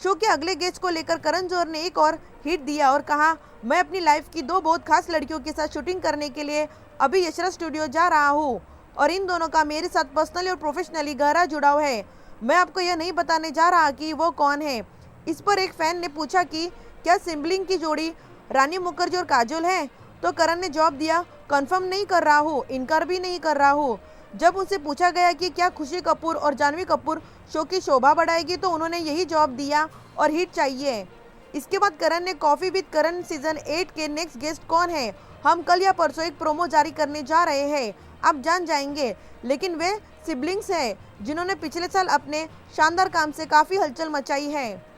शो के अगले गेस्ट को लेकर करण जौहर ने एक और हिट दिया और कहा, मैं अपनी लाइफ की 2 बहुत खास लड़कियों के साथ शूटिंग करने के लिए अभी यशराज स्टूडियो जा रहा हूँ और इन दोनों का मेरे साथ पर्सनली और प्रोफेशनली गहरा जुड़ाव है। मैं आपको यह नहीं बताने जा रहा कि वो कौन है। इस पर एक फैन ने पूछा कि क्या सिबलिंग की जोड़ी रानी मुखर्जी और काजोल है, तो करण ने जवाब दिया, कंफर्म नहीं कर रहा हूँ, इनकार भी नहीं कर रहा हूँ। जब उनसे पूछा गया कि क्या खुशी कपूर और जानवी कपूर शो की शोभा बढ़ाएगी, तो उन्होंने यही जवाब दिया और हिट चाहिए। इसके बाद करण ने कॉफी विद करण सीजन 8 के नेक्स्ट गेस्ट कौन है, हम कल या परसों एक प्रोमो जारी करने जा रहे हैं, आप जान जाएंगे। लेकिन वे सिबलिंग्स हैं जिन्होंने पिछले साल अपने शानदार काम से काफ़ी हलचल मचाई है।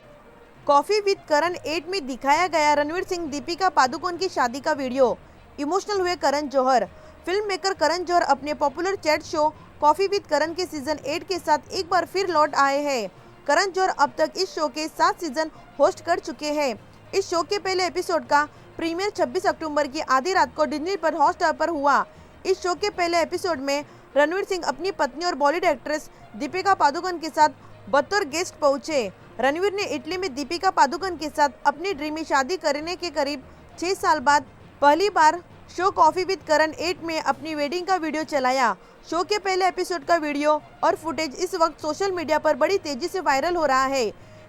कॉफी विद करण 8 में दिखाया गया रणवीर सिंह दीपिका पादुकोण की शादी का वीडियो। इमोशनल हुए करण जौहर। फिल्म मेकर करण जौहर अपने popular chat show coffee with Karan के सीजन 8 के साथ एक बार फिर लौट आए हैं। करण जौहर अब तक इस शो के 7 सीजन होस्ट कर चुके हैं। इस शो के पहले एपिसोड का प्रीमियर 26 अक्टूबर की आधी रात को डिज्नी पर हॉटस्टार पर हुआ। इस शो के पहले एपिसोड में रणवीर सिंह अपनी पत्नी और बॉलीवुड एक्ट्रेस दीपिका पादुकोण के साथ बतौर गेस्ट पहुंचे। रणवीर ने इटली में दीपिका पादुकोण के साथ अपनी ड्रीमी शादी करने के करीब 6 साल बाद पहली बार शो कॉफी विद करण 8 में अपनी वेडिंग का वीडियो चलाया। शो के पहले एपिसोड का वीडियो और फुटेज इस वक्त सोशल मीडिया पर बड़ी तेजी से वायरल हो रहा है।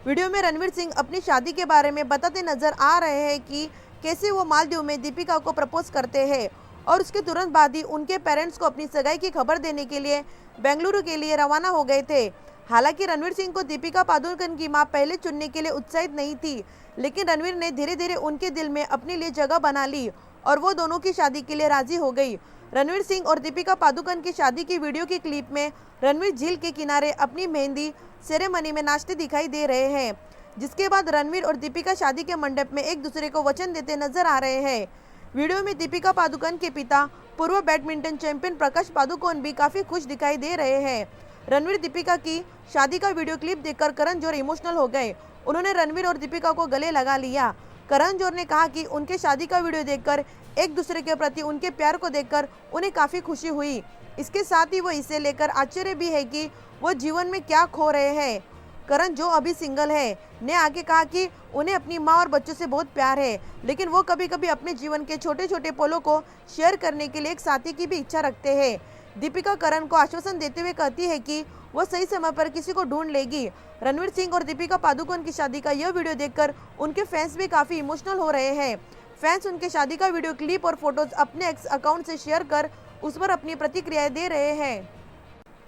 वीडियो में रणवीर सिंह अपनी शादी के बारे में बताते नजर आ रहे हैं कि कैसे वो मालदीव में दीपिका को प्रपोज करते हैं और उसके तुरंत बाद ही उनके पेरेंट्स को अपनी सगाई की खबर देने के लिए बेंगलुरु के लिए रवाना हो गए थे। हालांकि रणवीर सिंह को दीपिका पादुकोण की मां पहले चुनने के लिए उत्साहित नहीं थी, लेकिन रणवीर ने धीरे धीरे उनके दिल में अपने लिए जगह बना ली और वो दोनों की शादी के लिए राजी हो गई। रणवीर सिंह और दीपिका पादुकोण की शादी की वीडियो की क्लिप में रणवीर झील के किनारे अपनी मेहंदी सेरेमनी में नाचते दिखाई दे रहे हैं, जिसके बाद रणवीर और दीपिका शादी के मंडप में एक दूसरे को वचन देते नजर आ रहे हैं। वीडियो में दीपिका पादुकोण के पिता पूर्व बैडमिंटन चैंपियन प्रकाश पादुकोण भी काफी खुश दिखाई दे रहे हैं। रणवीर दीपिका की शादी का वीडियो क्लिप देखकर करण जौहर इमोशनल हो गए। उन्होंने रणवीर और दीपिका को गले लगा लिया। करण जौहर ने कहा कि उनके शादी का वीडियो देखकर एक दूसरे के प्रति उनके प्यार को देखकर उन्हें काफी खुशी हुई। इसके साथ ही वो इसे लेकर आश्चर्य भी है कि वो जीवन में क्या खो रहे हैं। करण जो अभी सिंगल है ने आगे कहा कि उन्हें अपनी मां और बच्चों से बहुत प्यार है, लेकिन वो कभी कभी अपने जीवन के छोटे छोटे पलों को शेयर करने के लिए एक साथी की भी इच्छा रखते हैं। दीपिका करण को आश्वासन देते हुए कहती है कि वो सही समय पर किसी को ढूंढ लेगी। रणवीर सिंह और दीपिका पादुकोण की शादी का यह वीडियो देखकर उनके फैंस भी काफी इमोशनल हो रहे हैं। फैंस उनके शादी का वीडियो क्लिप और फोटोज अपने एक्स अकाउंट से शेयर कर उस पर अपनी प्रतिक्रियाएं दे रहे हैं।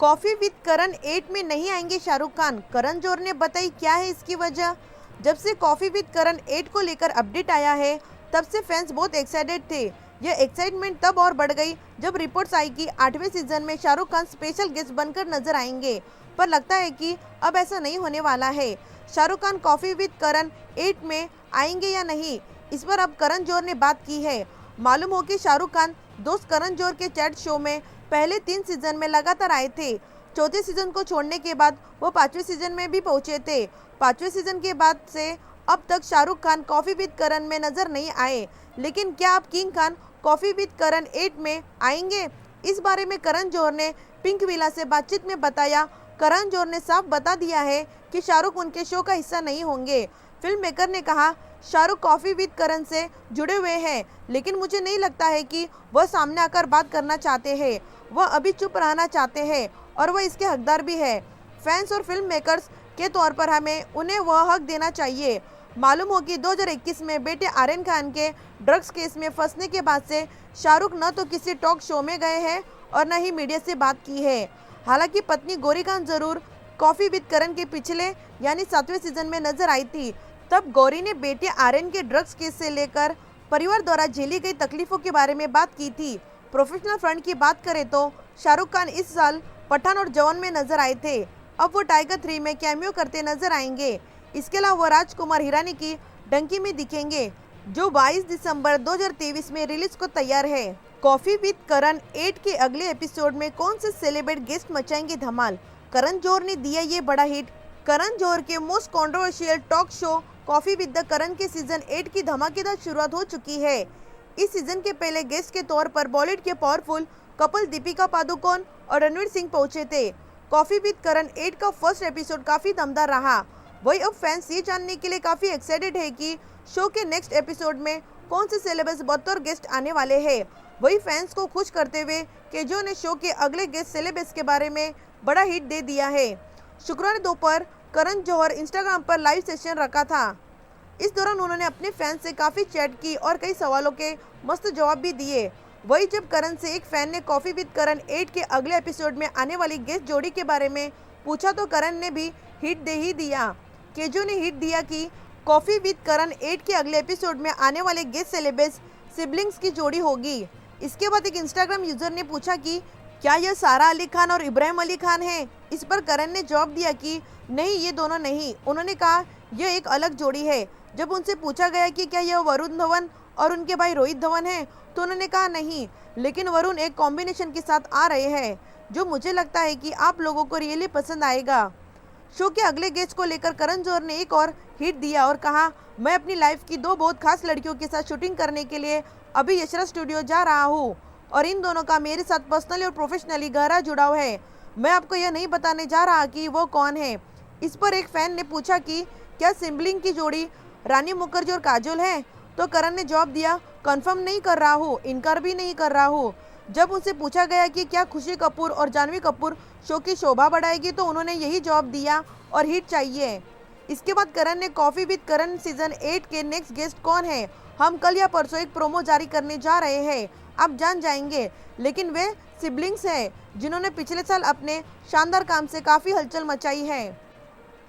कॉफी विद करण 8 में नहीं आएंगे शाहरुख खान, करण जौहर ने बताई क्या है इसकी वजह। जब से कॉफी विद करण 8 को लेकर अपडेट आया है, तब से फैंस बहुत एक्साइटेड थे। यह एक्साइटमेंट तब और बढ़ गई जब रिपोर्ट्स आई कि 8वें सीजन में शाहरुख खान स्पेशल गेस्ट बनकर नजर आएंगे, पर लगता है कि अब ऐसा नहीं होने वाला है। शाहरुख खान कॉफी विद करण 8 में आएंगे या नहीं, इस पर अब करण जौहर ने बात की है। मालूम हो कि शाहरुख खान दोस्त करण जौहर के चैट शो में पहले 3 सीजन में लगातार आए थे। चौथे सीजन को छोड़ने के बाद वो 5वें सीजन में भी पहुंचे थे। 5वें सीजन के बाद से अब तक शाहरुख खान कॉफी विद करण में नजर नहीं आए, लेकिन क्या अब किंग खान कॉफी विद करण 8 में आएंगे? इस बारे में करण जौहर ने पिंक विला से बातचीत में बताया। करण जौहर ने साफ बता दिया है कि शाहरुख उनके शो का हिस्सा नहीं होंगे। फिल्म मेकर ने कहा, शाहरुख कॉफी विद करण से जुड़े हुए हैं, लेकिन मुझे नहीं लगता है कि वह सामने आकर बात करना चाहते हैं। वह अभी चुप रहना चाहते हैं और वह इसके हकदार भी है। फैंस और फिल्म मेकर्स के तौर पर हमें उन्हें वह हक देना चाहिए। मालूम हो कि 2021 में बेटे आर्यन खान के ड्रग्स केस में फंसने के बाद से शाहरुख न तो किसी टॉक शो में गए हैं और न ही मीडिया से बात की है। हालांकि पत्नी गौरी खान जरूर कॉफी विद करण के पिछले यानी 7वें सीजन में नजर आई थी। तब गौरी ने बेटे आर्यन के ड्रग्स केस से लेकर परिवार द्वारा झेली गई तकलीफों के बारे में बात की थी। प्रोफेशनल फ्रंट की बात करें तो शाहरुख खान इस साल पठान और जवान में नजर आए थे। अब वो टाइगर 3 में कैमियो करते नजर आएंगे। इसके अलावा वो राजकुमार हिरानी की डंकी में दिखेंगे, जो 22 दिसंबर 2023 में रिलीज को तैयार है। कॉफी विद करण 8 के अगले एपिसोड में कौन से सेलिब्रिटी गेस्ट मचाएंगे धमाल? करण जौहर ने दिया ये बड़ा हिट। करण जौहर के most controversial talk show coffee with the Karan के सीजन 8 की धमाकेदार शुरुआत हो चुकी है। इस सीजन के पहले गेस्ट के तौर पर बॉलीवुड के पावरफुल कपल दीपिका पादुकोण और रणवीर सिंह पहुंचे थे। कॉफी विद करण 8 का फर्स्ट एपिसोड काफी दमदार रहा। वही अब फैंस ये जानने के लिए काफी एक्साइटेड है कि शो के नेक्स्ट एपिसोड में कौन से सेलेब्स बतौर गेस्ट आने वाले हैं। वही फैंस को खुश करते हुए केजो ने शो के अगले गेस्ट सेलेब्स के बारे में बड़ा हिट दे दिया है। शुक्रवार दोपहर करण जौहर इंस्टाग्राम पर लाइव सेशन रखा था। इस दौरान उन्होंने अपने फैंस से काफ़ी चैट की और कई सवालों के मस्त जवाब भी दिए। वही जब करण से एक फैन ने कॉफी विद करण 8 के अगले एपिसोड में आने वाली गेस्ट जोड़ी के बारे में पूछा तो करण ने भी हिट दे ही दिया। केजो ने हिट दिया कि कॉफी विद करण 8 के अगले एपिसोड में आने वाले गेस्ट सेलेब्स सिबलिंग्स की जोड़ी होगी। इसके बाद एक इंस्टाग्राम यूजर ने पूछा कि क्या यह सारा अली खान और इब्राहिम अली खान है? इस पर करण ने जवाब दिया कि नहीं, ये दोनों नहीं। उन्होंने कहा यह एक अलग जोड़ी है। जब उनसे पूछा गया कि क्या यह वरुण धवन और उनके भाई रोहित धवन है, तो उन्होंने कहा नहीं, लेकिन वरुण एक कॉम्बिनेशन के साथ आ रहे हैं जो मुझे लगता है कि आप लोगों को रियली पसंद आएगा। शो के अगले गेस्ट को लेकर करण जौहर ने एक और हिट दिया और कहा, मैं अपनी लाइफ की दो बहुत खास लड़कियों के साथ शूटिंग करने के लिए अभी यशराज स्टूडियो जा रहा हूँ और इन दोनों का मेरे साथ पर्सनली और प्रोफेशनली गहरा जुड़ाव है। मैं आपको यह नहीं बताने जा रहा कि वो कौन है। इस पर एक फैन ने पूछा कि क्या सिबलिंग की जोड़ी रानी मुखर्जी और काजोल है? तो करण ने जवाब दिया, कंफर्म नहीं कर रहा हूँ, इनकार भी नहीं कर रहा हूँ। जब उनसे पूछा गया कि क्या खुशी कपूर और जानवी कपूर शो की शोभा बढ़ाएगी, तो उन्होंने यही जवाब दिया और हिट चाहिए। इसके बाद करण ने कॉफी विद करण सीजन 8 के नेक्स्ट गेस्ट कौन है, हम कल या परसों एक प्रोमो जारी करने जा रहे हैं, आप जान जाएंगे। लेकिन वे सिबलिंग्स हैं जिन्होंने पिछले साल अपने शानदार काम से काफ़ी हलचल मचाई है।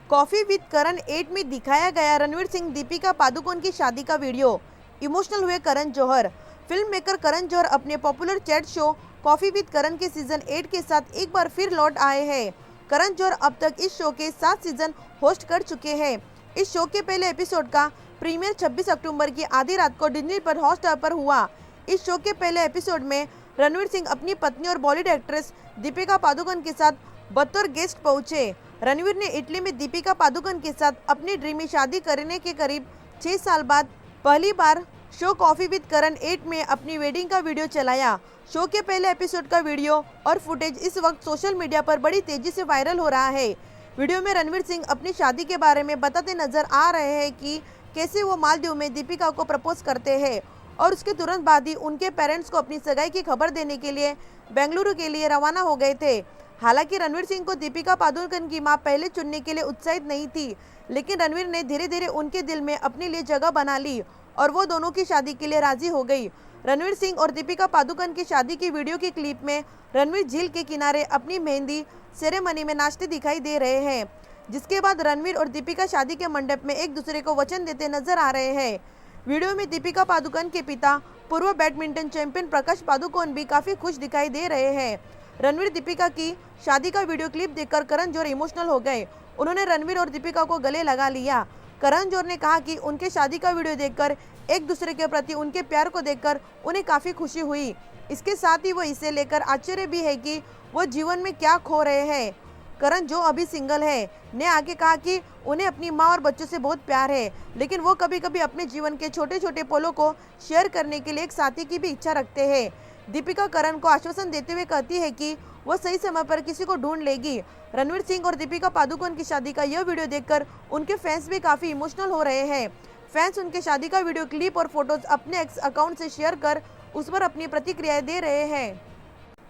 कॉफी विद करण 8 में दिखाया गया रणवीर सिंह दीपिका पादुकोण की शादी का वीडियो। इमोशनल हुए करण जौहर। फिल्म मेकर करण जौहर अपने popular chat show coffee with Karan के सीजन 8 के साथ एक बार फिर लौट आए हैं। करण जौहर अब तक इस शो के 7 सीजन होस्ट कर चुके हैं। इस शो के पहले एपिसोड का प्रीमियर 26 अक्टूबर की आधी रात को डिज्नी पर हॉटस्टार पर हुआ। इस शो के पहले एपिसोड में रणवीर सिंह अपनी पत्नी और बॉलीवुड एक्ट्रेस दीपिका पादुकोण के साथ बतौर गेस्ट पहुंचे। रणवीर ने इटली में दीपिका पादुकोण के साथ अपनी ड्रीमी शादी करने के करीब 6 साल बाद पहली बार शो कॉफी विद करण 8 में अपनी वेडिंग का वीडियो चलाया। शो के पहले एपिसोड का वीडियो और फुटेज इस वक्त सोशल मीडिया पर बड़ी तेजी से वायरल हो रहा है। वीडियो में रणवीर सिंह अपनी शादी के बारे में बताते नजर आ रहे हैं कि कैसे वो मालदीव में दीपिका को प्रपोज करते हैं और उसके तुरंत बाद ही उनके पेरेंट्स को अपनी सगाई की खबर देने के लिए बेंगलुरु के लिए रवाना हो गए थे। हालांकि रणवीर सिंह को दीपिका पादुकोण की मां पहले चुनने के लिए उत्साहित नहीं थी, लेकिन रणवीर ने धीरे धीरे उनके दिल में अपने लिए जगह बना ली और वो दोनों की शादी के लिए राजी हो गई। रणवीर सिंह और दीपिका पादुकोण की शादी की वीडियो की क्लिप में रणवीर झील के किनारे अपनी मेहंदी सेरेमनी में नाचते दिखाई दे रहे हैं, जिसके बाद रणवीर और दीपिका शादी के मंडप में एक दूसरे को वचन देते नजर आ रहे हैं। वीडियो में दीपिका पादुकोण के पिता पूर्व बैडमिंटन चैंपियन प्रकाश पादुकोण भी काफी खुश दिखाई दे रहे हैं। रणवीर दीपिका की शादी का वीडियो क्लिप देखकर करण जौहर इमोशनल हो गए। उन्होंने रणवीर और दीपिका को गले लगा लिया। करण जौहर ने कहा कि उनके शादी का वीडियो देखकर एक दूसरे के प्रति उनके प्यार को देखकर उन्हें काफी खुशी हुई। इसके साथ ही वो इसे लेकर आश्चर्य भी है कि वो जीवन में क्या खो रहे हैं। करण जो अभी सिंगल है ने आगे कहा कि उन्हें अपनी मां और बच्चों से बहुत प्यार है, लेकिन वो कभी कभी अपने जीवन के छोटे छोटे पलों को शेयर करने के लिए एक साथी की भी इच्छा रखते हैं। दीपिका करण को आश्वासन देते हुए कहती है कि वो सही समय पर किसी को ढूंढ लेगी। रणवीर सिंह और दीपिका पादुकोण की शादी का यह वीडियो देखकर उनके फैंस भी काफी इमोशनल हो रहे हैं। फैंस उनके शादी का वीडियो क्लिप और फोटोज अपने एक्स अकाउंट से शेयर कर उस पर अपनी प्रतिक्रियाएं दे रहे हैं।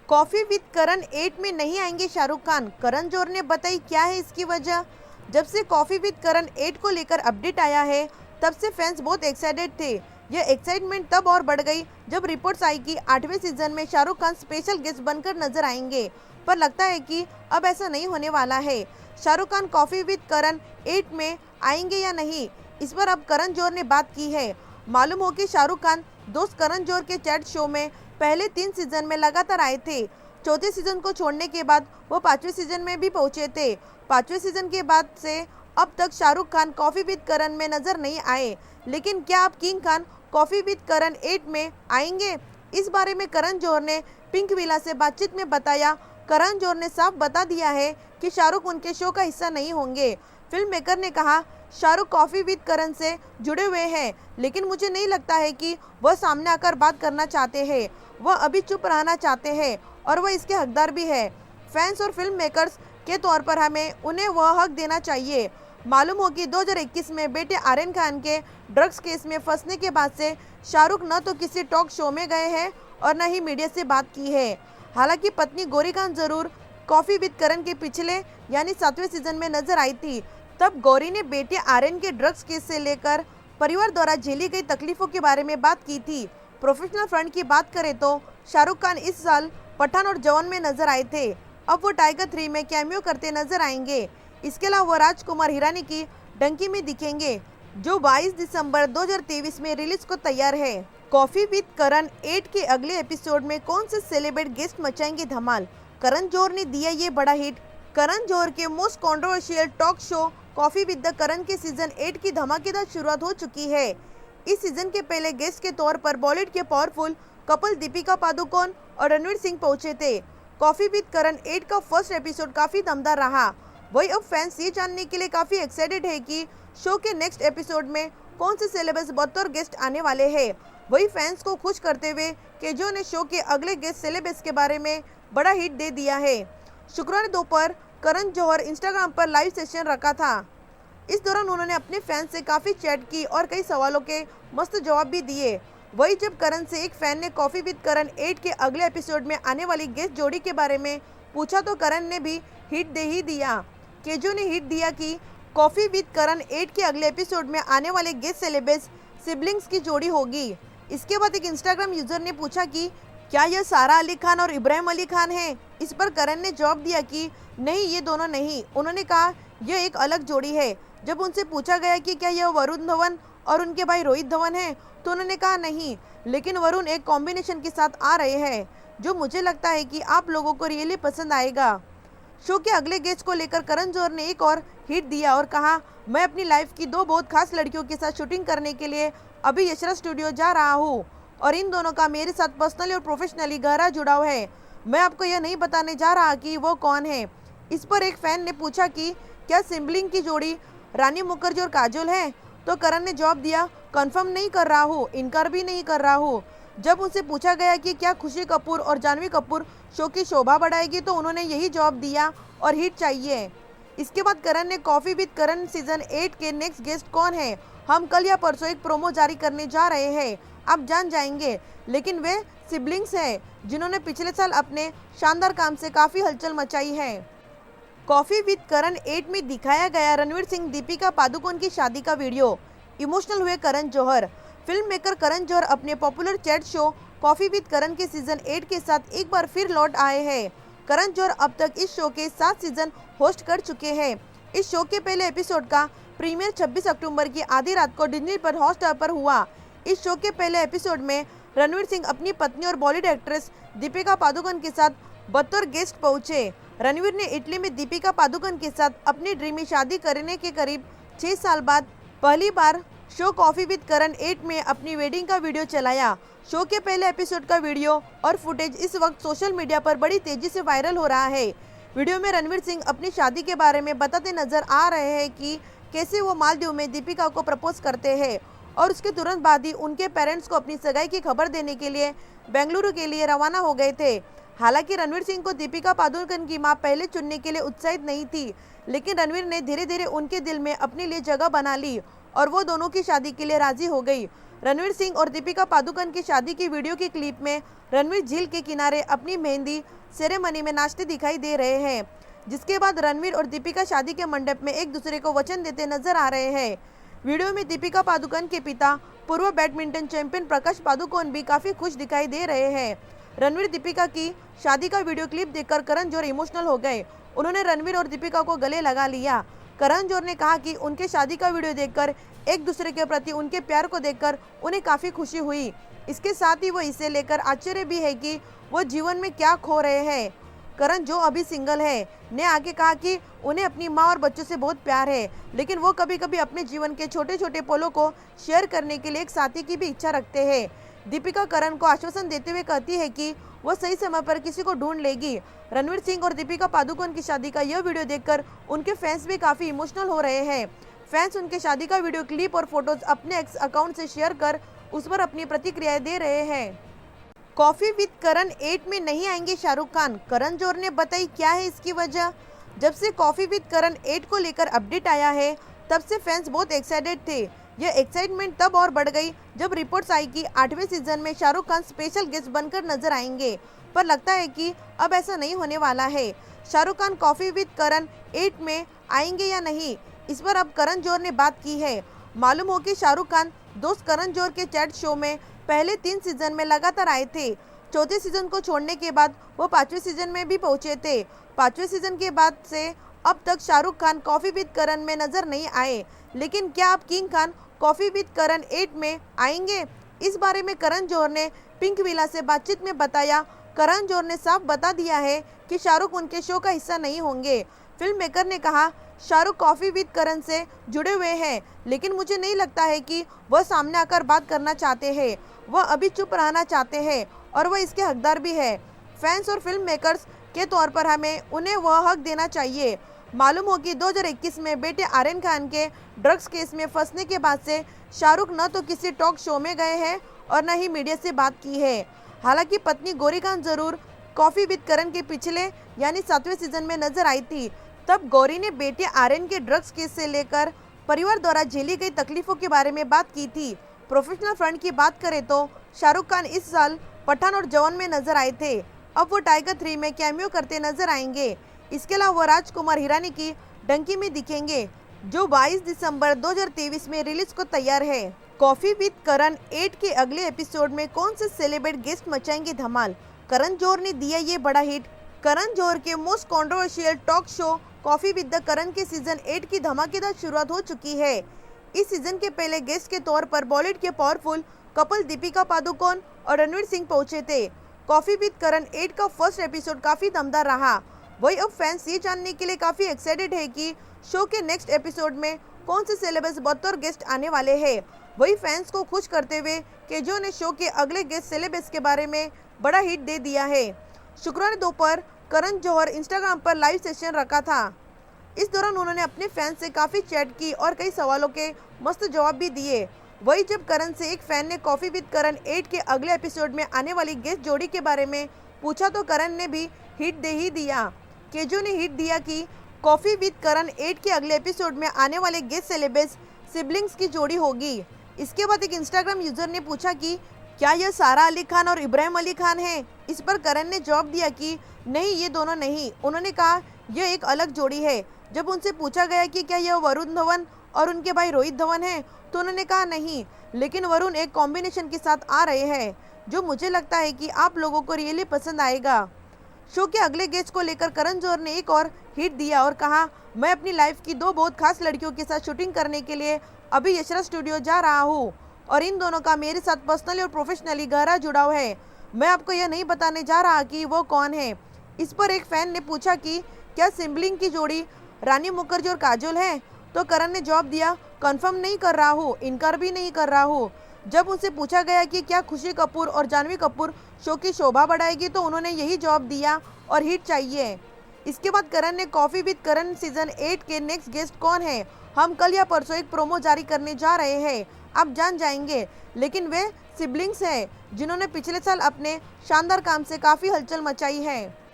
कॉफी विद करण 8 में नहीं आएंगे शाहरुख खान, करण जौहर ने बताई क्या है इसकी वजह। जब से कॉफी विद करण 8 को लेकर अपडेट आया है, तब से फैंस बहुत एक्साइटेड थे। यह एक्साइटमेंट तब और बढ़ गई जब रिपोर्ट्स आई कि 8वें सीजन में शाहरुख खान स्पेशल गेस्ट बनकर नजर आएंगे, पर लगता है कि अब ऐसा नहीं होने वाला है। शाहरुख खान कॉफी विद करण 8 में आएंगे या नहीं, इस पर अब करण जौहर ने बात की है। मालूम हो कि शाहरुख खान दोस्त करण जौहर के चैट शो में पहले 3 सीजन में लगातार आए थे। चौथे सीजन को छोड़ने के बाद वो 5वें सीजन में भी पहुंचे थे। 5वें सीजन के बाद से अब तक शाहरुख खान कॉफी विद करण में नजर नहीं आए, लेकिन क्या अब किंग खान कॉफी विद करण 8 में आएंगे? इस बारे में करण जौहर ने पिंक विला से बातचीत में बताया। करण जौहर ने साफ बता दिया है कि शाहरुख उनके शो का हिस्सा नहीं होंगे। फिल्म मेकर ने कहा, शाहरुख कॉफी विद करण से जुड़े हुए हैं, लेकिन मुझे नहीं लगता है कि वह सामने आकर बात करना चाहते हैं। वह अभी चुप रहना चाहते हैं और वह इसके हकदार भी है। फैंस और फिल्म मेकर्स के तौर पर हमें उन्हें वह हक देना चाहिए। मालूम हो कि 2021 में बेटे आर्यन खान के ड्रग्स केस में फंसने के बाद से शाहरुख न तो किसी टॉक शो में गए हैं और न ही मीडिया से बात की है। हालांकि पत्नी गौरी खान जरूर कॉफी विद करण के पिछले यानी 7वें सीजन में नजर आई थी। तब गौरी ने बेटे आर्यन के ड्रग्स केस से लेकर परिवार द्वारा झेली गई तकलीफों के बारे में बात की थी। प्रोफेशनल फ्रंट की बात करें तो शाहरुख खान इस साल पठान और जवान में नजर आए थे। अब वो टाइगर 3 में कैमियो करते नजर आएंगे। इसके अलावा वो राजकुमार हिरानी की डंकी में दिखेंगे, जो 22 दिसंबर 2023 में रिलीज को तैयार है। कॉफी विद करण 8 के अगले एपिसोड में कौन से सेलिब्रिटी गेस्ट मचाएंगे धमाल? करण जौहर ने दिया ये बड़ा हिट। करण जौहर के most controversial talk show coffee with the Karan के सीजन 8 की धमाकेदार शुरुआत हो चुकी है। इस सीजन के पहले गेस्ट के तौर पर बॉलीवुड के पावरफुल कपल दीपिका पादुकोण और रणवीर सिंह पहुंचे थे। कॉफी विद करण 8 का फर्स्ट एपिसोड काफी दमदार रहा। वही अब फैंस ये जानने के लिए काफी एक्साइटेड है कि शो के नेक्स्ट एपिसोड में कौन से सेलेब्स बतौर गेस्ट आने वाले हैं। वही फैंस को खुश करते हुए केजो ने शो के अगले गेस्ट सेलेब्स के बारे में बड़ा हिट दे दिया है। शुक्रवार दोपहर करण जौहर इंस्टाग्राम पर लाइव सेशन रखा था। इस दौरान उन्होंने अपने फैंस से काफी चैट की और कई सवालों के मस्त जवाब भी दिए। वही जब करण से एक फैन ने कॉफी विद करण 8 के अगले एपिसोड में आने वाली गेस्ट जोड़ी के बारे में पूछा तो करण ने भी हिट दे ही दिया। केजो ने हिट दिया कि कॉफी विद करण 8 के अगले एपिसोड में आने वाले गेस्ट सेलेब्स सिबलिंग्स की जोड़ी होगी। इसके बाद एक इंस्टाग्राम यूजर ने पूछा कि क्या यह सारा अली खान और इब्राहिम अली खान है? इस पर करण ने जवाब दिया कि नहीं, ये दोनों नहीं। उन्होंने कहा यह एक अलग जोड़ी है। जब उनसे पूछा गया कि क्या यह वरुण धवन और उनके भाई रोहित धवन है, तो उन्होंने कहा नहीं, लेकिन वरुण एक कॉम्बिनेशन के साथ आ रहे हैं जो मुझे लगता है कि आप लोगों को रियली पसंद आएगा। शो के अगले गेस्ट को लेकर करण जौहर ने एक और हिट दिया और कहा, मैं अपनी लाइफ की 2 बहुत खास लड़कियों के साथ शूटिंग करने के लिए अभी यशराज स्टूडियो जा रहा हूँ और इन दोनों का मेरे साथ पर्सनली और प्रोफेशनली गहरा जुड़ाव है। मैं आपको यह नहीं बताने जा रहा कि वो कौन है। इस पर एक फैन ने पूछा कि क्या सिबलिंग की जोड़ी रानी मुखर्जी और काजोल है? तो करण ने जवाब दिया, कंफर्म नहीं कर रहा हूँ, इनकार भी नहीं कर रहा हूँ। जब उनसे पूछा गया कि क्या खुशी कपूर और जानवी कपूर शो की शोभा बढ़ाएगी, तो उन्होंने यही जवाब दिया और हिट चाहिए। इसके बाद करण ने कॉफी विद करण सीजन 8 के नेक्स्ट गेस्ट कौन है, हम कल या परसों एक प्रोमो जारी करने जा रहे हैं, आप जान जाएंगे। लेकिन वे सिबलिंग्स हैं जिन्होंने पिछले साल अपने शानदार काम से काफ़ी हलचल मचाई है। कॉफी विद करण 8 में दिखाया गया रणवीर सिंह दीपिका पादुकोण की शादी का वीडियो। इमोशनल हुए करण जौहर। फिल्म मेकर करण जौहर अपने popular chat show coffee with Karan के सीजन 8 के साथ एक बार फिर लौट आए हैं। करण जौहर अब तक इस शो के 7 सीजन होस्ट कर चुके हैं। इस शो के पहले एपिसोड का प्रीमियर 26 अक्टूबर की आधी रात को डिज्नी पर हॉटस्टार पर हुआ। इस शो के पहले एपिसोड में रणवीर सिंह अपनी पत्नी और बॉलीवुड एक्ट्रेस दीपिका पादुकोण के साथ बतौर गेस्ट पहुंचे। रणवीर ने इटली में दीपिका पादुकोण के साथ अपनी ड्रीमी शादी करने के करीब 6 साल बाद पहली बार शो कॉफी विद करण 8 में अपनी वेडिंग का वीडियो चलाया। शो के पहले एपिसोड का वीडियो और फुटेज इस वक्त सोशल मीडिया पर बड़ी तेजी से वायरल हो रहा है। वीडियो में रणवीर सिंह अपनी शादी के बारे में बताते नजर आ रहे हैं कि कैसे वो मालदीव में दीपिका को प्रपोज करते हैं और उसके तुरंत बाद ही उनके पेरेंट्स को अपनी सगाई की खबर देने के लिए बेंगलुरु के लिए रवाना हो गए थे। हालांकि रणवीर सिंह को दीपिका पादुकोण की मां पहले चुनने के लिए उत्साहित नहीं थी, लेकिन रणवीर ने धीरे धीरे उनके दिल में अपने लिए जगह बना ली और वो दोनों की शादी के लिए राजी हो गई। रणवीर सिंह और दीपिका पादुकोण की शादी की वीडियो के क्लिप में रणवीर झील के किनारे अपनी मेहंदी सेरेमनी में नाचते दिखाई दे रहे हैं, जिसके बाद रणवीर और दीपिका शादी के मंडप में एक दूसरे को वचन देते नजर आ रहे हैं। वीडियो में दीपिका पादुकोण के पिता पूर्व बैडमिंटन चैंपियन प्रकाश पादुकोण भी काफी खुश दिखाई दे रहे हैं। रणवीर दीपिका की शादी का वीडियो क्लिप देखकर करण जौहर इमोशनल हो गए। उन्होंने रणवीर और दीपिका को गले लगा लिया। करण जौहर ने कहा कि उनके शादी का वीडियो देखकर एक दूसरे के प्रति उनके प्यार को देखकर उन्हें काफी खुशी हुई। इसके साथ ही वो इसे लेकर आश्चर्य भी है कि वो जीवन में क्या खो रहे हैं। करण, जो अभी सिंगल है, ने आगे कहा कि उन्हें अपनी मां और बच्चों से बहुत प्यार है, लेकिन वो कभी कभी अपने जीवन के छोटे छोटे पलों को शेयर करने के लिए एक साथी की भी इच्छा रखते हैं। दीपिका करण को आश्वासन देते हुए कहती है कि वो सही समय पर किसी को ढूंढ लेगी। रणवीर सिंह और दीपिका पादुकोण की शादी का यह वीडियो देखकर उनके फैंस भी काफी इमोशनल हो रहे हैं। फैंस उनके शादी का वीडियो क्लिप और फोटोज अपने एक्स अकाउंट से शेयर कर उस पर अपनी प्रतिक्रियाएं दे रहे हैं। कॉफी विद करण 8 में नहीं आएंगे शाहरुख खान, करण जौहर ने बताई क्या है इसकी वजह। जब से कॉफी विद करण 8 को लेकर अपडेट आया है तब से फैंस बहुत एक्साइटेड थे। यह एक्साइटमेंट तब और बढ़ गई जब रिपोर्ट्स आई कि 8वें सीजन में शाहरुख खान स्पेशल गेस्ट बनकर नजर आएंगे, पर लगता है कि अब ऐसा नहीं होने वाला है। शाहरुख खान कॉफी विद करण 8 में आएंगे या नहीं, इस पर अब करण जौहर ने बात की है। मालूम हो कि शाहरुख खान दोस्त करण जौहर के चैट शो में पहले 3 सीजन में लगातार आए थे। चौथे सीजन को छोड़ने के बाद वो 5वें सीजन में भी पहुंचे थे। 5वें सीजन के बाद से अब तक शाहरुख खान कॉफी विद करण में नजर नहीं आए, लेकिन क्या अब किंग खान कॉफी विद करण 8 में आएंगे? इस बारे में करण जौहर ने पिंक विला से बातचीत में बताया। करण जौहर ने साफ बता दिया है कि शाहरुख उनके शो का हिस्सा नहीं होंगे। फिल्म मेकर ने कहा, शाहरुख कॉफी विद करण से जुड़े हुए हैं, लेकिन मुझे नहीं लगता है कि वह सामने आकर बात करना चाहते हैं। वह अभी चुप रहना चाहते हैं और वह इसके हकदार भी है। फैंस और फिल्म मेकर्स के तौर पर हमें उन्हें वह हक देना चाहिए। मालूम हो कि 2021 में बेटे आर्यन खान के ड्रग्स केस में फंसने के बाद से शाहरुख न तो किसी टॉक शो में गए हैं और न ही मीडिया से बात की है। हालांकि पत्नी गौरी खान जरूर कॉफी विद करण के पिछले यानी 7वें सीजन में नजर आई थी। तब गौरी ने बेटे आर्यन के ड्रग्स केस से लेकर परिवार द्वारा झेली गई तकलीफों के बारे में बात की थी। प्रोफेशनल फ्रंट की बात करें तो शाहरुख खान इस साल पठान और जवान में नजर आए थे। अब वो टाइगर 3 में कैमियो करते नजर आएंगे। इसके अलावा वो राजकुमार हिरानी की डंकी में दिखेंगे, जो 22 दिसंबर 2023 में रिलीज को तैयार है। कॉफी विद करण 8 के अगले एपिसोड में कौन से सेलिब्रिटी गेस्ट मचाएंगे धमाल? करण जौहर ने दिया ये बड़ा हिट। करण जौहर के most controversial talk show coffee with the Karan के सीजन 8 की धमाकेदार शुरुआत हो चुकी है। इस सीजन के पहले गेस्ट के तौर पर बॉलीवुड के पावरफुल कपल दीपिका पादुकोण और रणवीर सिंह पहुंचे थे। कॉफी विद करण 8 का फर्स्ट एपिसोड काफी दमदार रहा। वही अब फैंस ये जानने के लिए काफी एक्साइटेड है कि शो के नेक्स्ट एपिसोड में कौन से सेलेब्रिटीज बतौर गेस्ट आने वाले हैं। वही फैंस को खुश करते हुए केजो ने शो के अगले गेस्ट सेलेब्रिटीज के बारे में बड़ा हिट दे दिया है। शुक्रवार दोपहर करण जौहर इंस्टाग्राम पर लाइव सेशन रखा था। इस दौरान उन्होंने अपने फैंस से काफी चैट की और कई सवालों के मस्त जवाब भी दिए। वही जब करण से एक फैन ने कॉफी विद करण 8 के अगले एपिसोड में आने वाली गेस्ट जोड़ी के बारे में पूछा तो करण ने भी हिट दे ही दिया। केजो ने हिट दिया कि कॉफी विद करण 8 के अगले एपिसोड में आने वाले गेस्ट सेलेब्रिटीज सिबलिंग्स की जोड़ी होगी। इसके बाद एक इंस्टाग्राम यूजर ने पूछा कि क्या यह सारा अली खान और इब्राहिम अली खान है? इस पर करण ने जवाब दिया कि नहीं, ये दोनों नहीं। उन्होंने कहा यह एक अलग जोड़ी है। जब उनसे पूछा गया कि क्या यह वरुण धवन और उनके भाई रोहित धवन है, तो उन्होंने कहा नहीं, लेकिन वरुण एक कॉम्बिनेशन के साथ आ रहे हैं जो मुझे लगता है कि आप लोगों को रियली पसंद आएगा। शो के अगले गेस्ट को लेकर करण जौहर ने एक और हिट दिया और कहा, मैं अपनी लाइफ की 2 बहुत खास लड़कियों के साथ शूटिंग करने के लिए अभी यशराज स्टूडियो जा रहा हूँ और इन दोनों का मेरे साथ पर्सनली और प्रोफेशनली गहरा जुड़ाव है। मैं आपको यह नहीं बताने जा रहा कि वो कौन है। इस पर एक फैन ने पूछा कि क्या सिबलिंग की जोड़ी रानी मुखर्जी और काजोल है? तो करण ने जवाब दिया, कंफर्म नहीं कर रहा हूँ, इनकार भी नहीं कर रहा हूँ। जब उनसे पूछा गया कि क्या खुशी कपूर और जानवी कपूर शो की शोभा बढ़ाएगी, तो उन्होंने यही जवाब दिया और हिट चाहिए। इसके बाद करण ने कॉफी विद करण सीजन 8 के नेक्स्ट गेस्ट कौन है, हम कल या परसों एक प्रोमो जारी करने जा रहे हैं, आप जान जाएंगे। लेकिन वे सिबलिंग्स हैं जिन्होंने पिछले साल अपने शानदार काम से काफी हलचल मचाई है।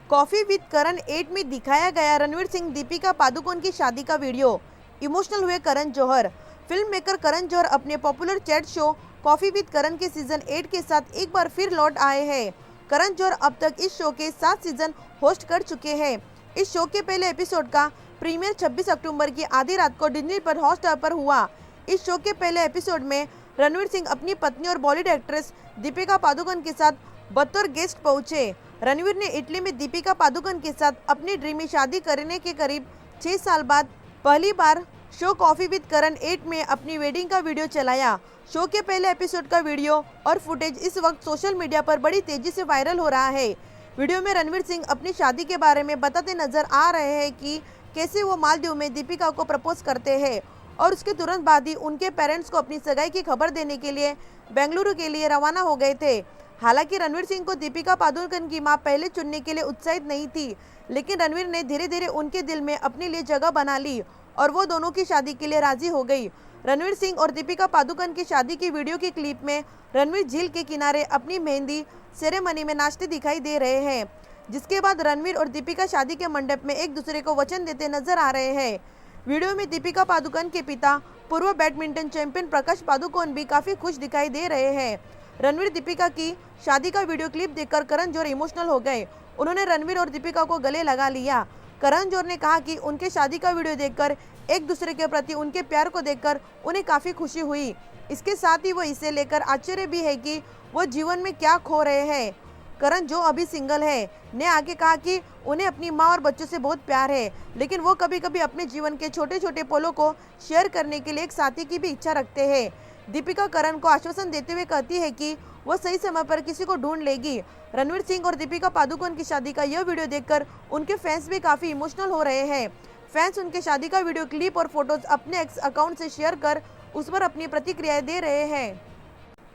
कॉफी विद करण 8 में दिखाया गया रणवीर सिंह दीपिका पादुकोण की शादी का वीडियो। इमोशनल हुए करण जौहर। फिल्म मेकर करण जौहर अपने popular chat show coffee with Karan के सीजन 8 के साथ एक बार फिर लौट आए हैं। करण जौहर अब तक इस शो के 7 सीजन होस्ट कर चुके हैं। इस शो के पहले एपिसोड का प्रीमियर 26 अक्टूबर की आधी रात को डिज्नी पर हॉटस्टार पर हुआ। इस शो के पहले एपिसोड में रणवीर सिंह अपनी पत्नी और बॉलीवुड एक्ट्रेस दीपिका पादुकोण के साथ बतौर गेस्ट पहुंचे। रणवीर ने इटली में दीपिका पादुकोण के साथ अपनी ड्रीमी शादी करने के करीब 6 साल बाद पहली बार शो कॉफी विद करण 8 में अपनी वेडिंग का वीडियो चलाया। शो के पहले एपिसोड का वीडियो और फुटेज इस वक्त सोशल मीडिया पर बड़ी तेजी से वायरल हो रहा है। वीडियो में रणवीर सिंह अपनी शादी के बारे में बताते नजर आ रहे हैं कि कैसे वो मालदीव में दीपिका को प्रपोज करते हैं और उसके तुरंत बाद ही उनके पेरेंट्स को अपनी सगाई की खबर देने के लिए बेंगलुरु के लिए रवाना हो गए थे। हालांकि रणवीर सिंह को दीपिका पादुकोण की मां पहले चुनने के लिए उत्साहित नहीं थी, लेकिन रणवीर ने धीरे धीरे उनके दिल में अपने लिए जगह बना ली और वो दोनों की शादी के लिए राजी हो गई। रणवीर सिंह और दीपिका पादुकोण की शादी की वीडियो की क्लिप में रणवीर झील के किनारे अपनी मेहंदी सेरेमनी में नाचते दिखाई दे रहे हैं, जिसके बाद रणवीर और दीपिका शादी के मंडप में एक दूसरे को वचन देते नजर आ रहे हैं। वीडियो में दीपिका पादुकोण के पिता पूर्व बैडमिंटन चैंपियन प्रकाश पादुकोण भी काफी खुश दिखाई दे रहे हैं। रणवीर दीपिका की शादी का वीडियो क्लिप देखकर करण जौहर इमोशनल हो गए। उन्होंने रणवीर और दीपिका को गले लगा लिया। करण जौहर ने कहा कि उनके शादी का वीडियो देखकर एक दूसरे के प्रति उनके प्यार को देखकर उन्हें काफी खुशी हुई। इसके साथ ही वो इसे लेकर आश्चर्य भी है कि वो जीवन में क्या खो रहे हैं। करण, जो अभी सिंगल है, ने आगे कहा कि उन्हें अपनी मां और बच्चों से बहुत प्यार है, लेकिन वो कभी कभी अपने जीवन के छोटे छोटे पलों को शेयर करने के लिए एक साथी की भी इच्छा रखते हैं। दीपिका करण को आश्वासन देते हुए कहती है कि वो सही समय पर किसी को ढूंढ लेगी। रणवीर सिंह और दीपिका पादुकोण की शादी का यह वीडियो देखकर उनके फैंस भी काफी इमोशनल हो रहे हैं। फैंस उनके शादी का वीडियो क्लिप और फोटोज अपने एक्स अकाउंट से शेयर कर उस पर अपनी प्रतिक्रियाएं दे रहे हैं।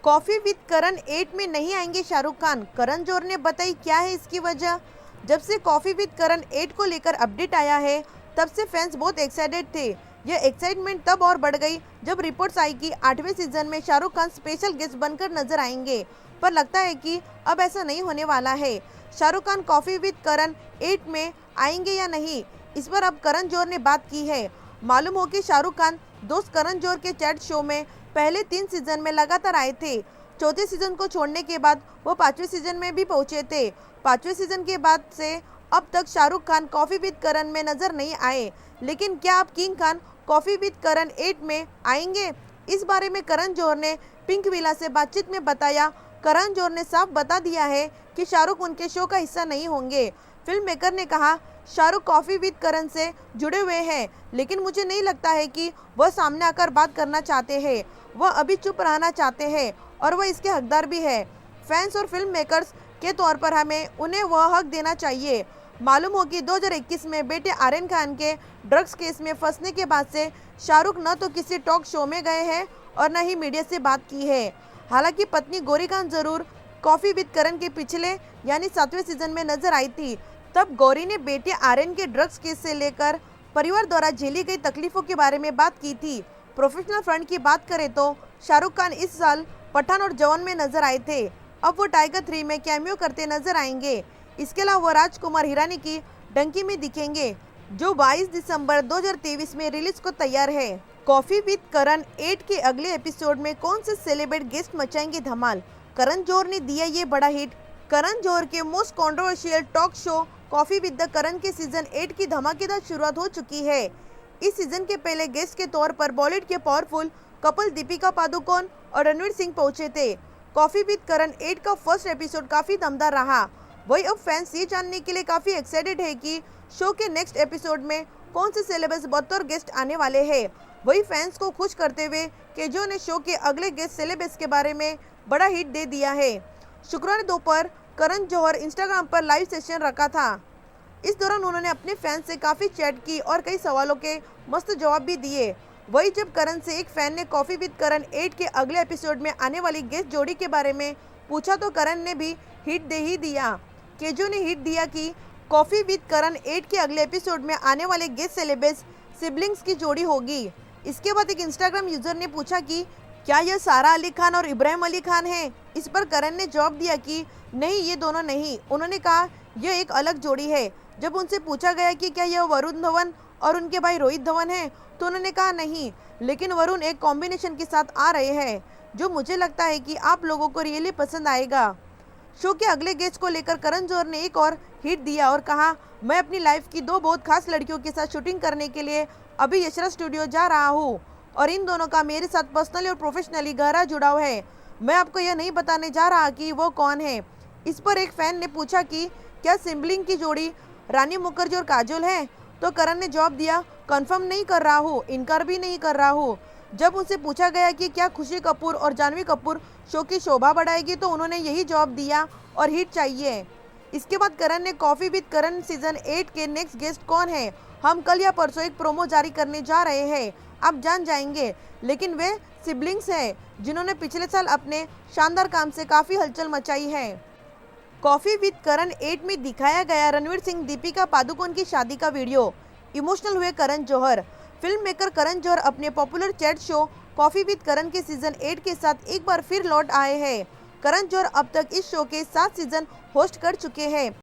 कॉफी विद करण 8 में नहीं आएंगे शाहरुख खान, करण जौहर ने बताई क्या है इसकी वजह। जब से कॉफी विद करण 8 को लेकर अपडेट आया है, तब से फैंस बहुत एक्साइटेड थे। यह एक्साइटमेंट तब और बढ़ गई जब रिपोर्ट्स आई कि 8वें सीजन में शाहरुख खान स्पेशल गेस्ट बनकर नजर आएंगे, पर लगता है कि अब ऐसा नहीं होने वाला है। शाहरुख खान कॉफी विद करण 8 में आएंगे या नहीं, इस पर अब करण जौहर ने बात की है। मालूम हो कि शाहरुख खान दोस्त करण जौहर के चैट शो में पहले 3 सीजन में लगातार आए थे। चौथे सीजन को छोड़ने के बाद वो 5वें सीजन में भी पहुंचे थे। 5वें सीजन के बाद से अब तक शाहरुख खान कॉफी विद करण में नजर नहीं आए, लेकिन क्या अब किंग खान कॉफी विद करण 8 में आएंगे? इस बारे में करण जौहर ने पिंक विला से बातचीत में बताया। करण जौहर ने साफ बता दिया है कि शाहरुख उनके शो का हिस्सा नहीं होंगे। फिल्म मेकर ने कहा, शाहरुख कॉफी विद करण से जुड़े हुए हैं, लेकिन मुझे नहीं लगता है कि वह सामने आकर बात करना चाहते हैं। वह अभी चुप रहना चाहते हैं और वह इसके हकदार भी है। फैंस और फिल्म मेकर्स के तौर पर हमें उन्हें वह हक देना चाहिए। मालूम हो कि 2021 में बेटे आर्यन खान के ड्रग्स केस में फंसने के बाद से शाहरुख न तो किसी टॉक शो में गए हैं और न ही मीडिया से बात की है। हालांकि पत्नी गौरी खान जरूर कॉफी विद करण के पिछले यानी 7वें सीजन में नजर आई थी। तब गौरी ने बेटे आर्यन के ड्रग्स केस से लेकर परिवार द्वारा झेली गई तकलीफों के बारे में बात की थी। प्रोफेशनल फ्रंट की बात करें तो शाहरुख खान इस साल पठान और जवान में नजर आए थे। अब वो टाइगर 3 में कैमियो करते नजर आएंगे। इसके अलावा वो राजकुमार हिरानी की डंकी में दिखेंगे, जो 22 दिसंबर 2023 में रिलीज को तैयार है। कॉफी विद करण 8 के अगले एपिसोड में कौन से सेलिब्रिटी गेस्ट मचाएंगे धमाल? करण जौहर ने दिया ये बड़ा हिट। करण जौहर के most controversial talk show coffee with the Karan के सीजन 8 की धमाकेदार शुरुआत हो चुकी है। इस सीजन के पहले गेस्ट के तौर पर बॉलीवुड के पावरफुल कपल दीपिका पादुकोण और रणवीर सिंह पहुंचे थे। कॉफी विद करण 8 का फर्स्ट एपिसोड काफी दमदार रहा। वही अब फैंस ये जानने के लिए काफी एक्साइटेड है कि शो के नेक्स्ट एपिसोड में कौन से सेलेब्रिटीज बतौर गेस्ट आने वाले हैं। वही फैंस को खुश करते हुए केजो ने शो के अगले गेस्ट सेलेब्रिटीज के बारे में बड़ा हिट दे दिया है। शुक्रवार दोपहर करण जौहर इंस्टाग्राम पर लाइव सेशन रखा था। इस दौरान उन्होंने अपने फैंस से काफी चैट की और कई सवालों के मस्त जवाब भी दिए। वही जब करण से एक फैन ने कॉफी विद करण 8 के अगले एपिसोड में आने वाली गेस्ट जोड़ी के बारे में पूछा तो करण ने भी हिट दे ही दिया। केजो ने हिट दिया कि कॉफी विद करण 8 के अगले एपिसोड में आने वाले गेस्ट सेलेब्रिटीज सिबलिंग्स की जोड़ी होगी। इसके बाद एक इंस्टाग्राम यूजर ने पूछा कि क्या यह सारा अली खान और इब्राहिम अली खान है? इस पर करण ने जवाब दिया कि नहीं, ये दोनों नहीं। उन्होंने कहा यह एक अलग जोड़ी है। जब उनसे पूछा गया कि क्या यह वरुण धवन और उनके भाई रोहित धवन है, तो उन्होंने कहा नहीं, लेकिन वरुण एक कॉम्बिनेशन के साथ आ रहे हैं जो मुझे लगता है कि आप लोगों को रियली पसंद आएगा। शो के अगले गेस्ट को लेकर करण जौहर ने एक और हिट दिया और कहा, मैं अपनी लाइफ की 2 बहुत खास लड़कियों के साथ शूटिंग करने के लिए अभी यशराज स्टूडियो जा रहा हूँ और इन दोनों का मेरे साथ पर्सनली और प्रोफेशनली गहरा जुड़ाव है। मैं आपको यह नहीं बताने जा रहा कि वो कौन है। इस पर एक फैन ने पूछा कि क्या सिबलिंग की जोड़ी रानी मुखर्जी और काजोल है? तो करण ने जवाब दिया, कंफर्म नहीं कर रहा हूँ, इनकार भी नहीं कर रहा हूँ। जब उनसे पूछा गया कि क्या खुशी कपूर और जानवी कपूर शो की शोभा बढ़ाएगी, तो उन्होंने यही जवाब दिया और हिट चाहिए। इसके बाद करण ने कॉफी विद करण सीजन 8 के नेक्स्ट गेस्ट कौन है, हम कल या परसों एक प्रोमो जारी करने जा रहे हैं। आप जान जाएंगे, लेकिन वे सिबलिंग्स हैं जिन्होंने पिछले साल अपने शानदार काम से काफ़ी हलचल मचाई है। कॉफ़ी विद करण 8 में दिखाया गया रणवीर सिंह दीपिका पादुकोण की शादी का वीडियो। इमोशनल हुए करण जौहर। फिल्म मेकर करण जौहर अपने popular chat show coffee with Karan के सीजन 8 के साथ एक बार फिर लौट आए हैं। करण जौहर अब तक इस शो के 7 सीजन होस्ट कर चुके हैं।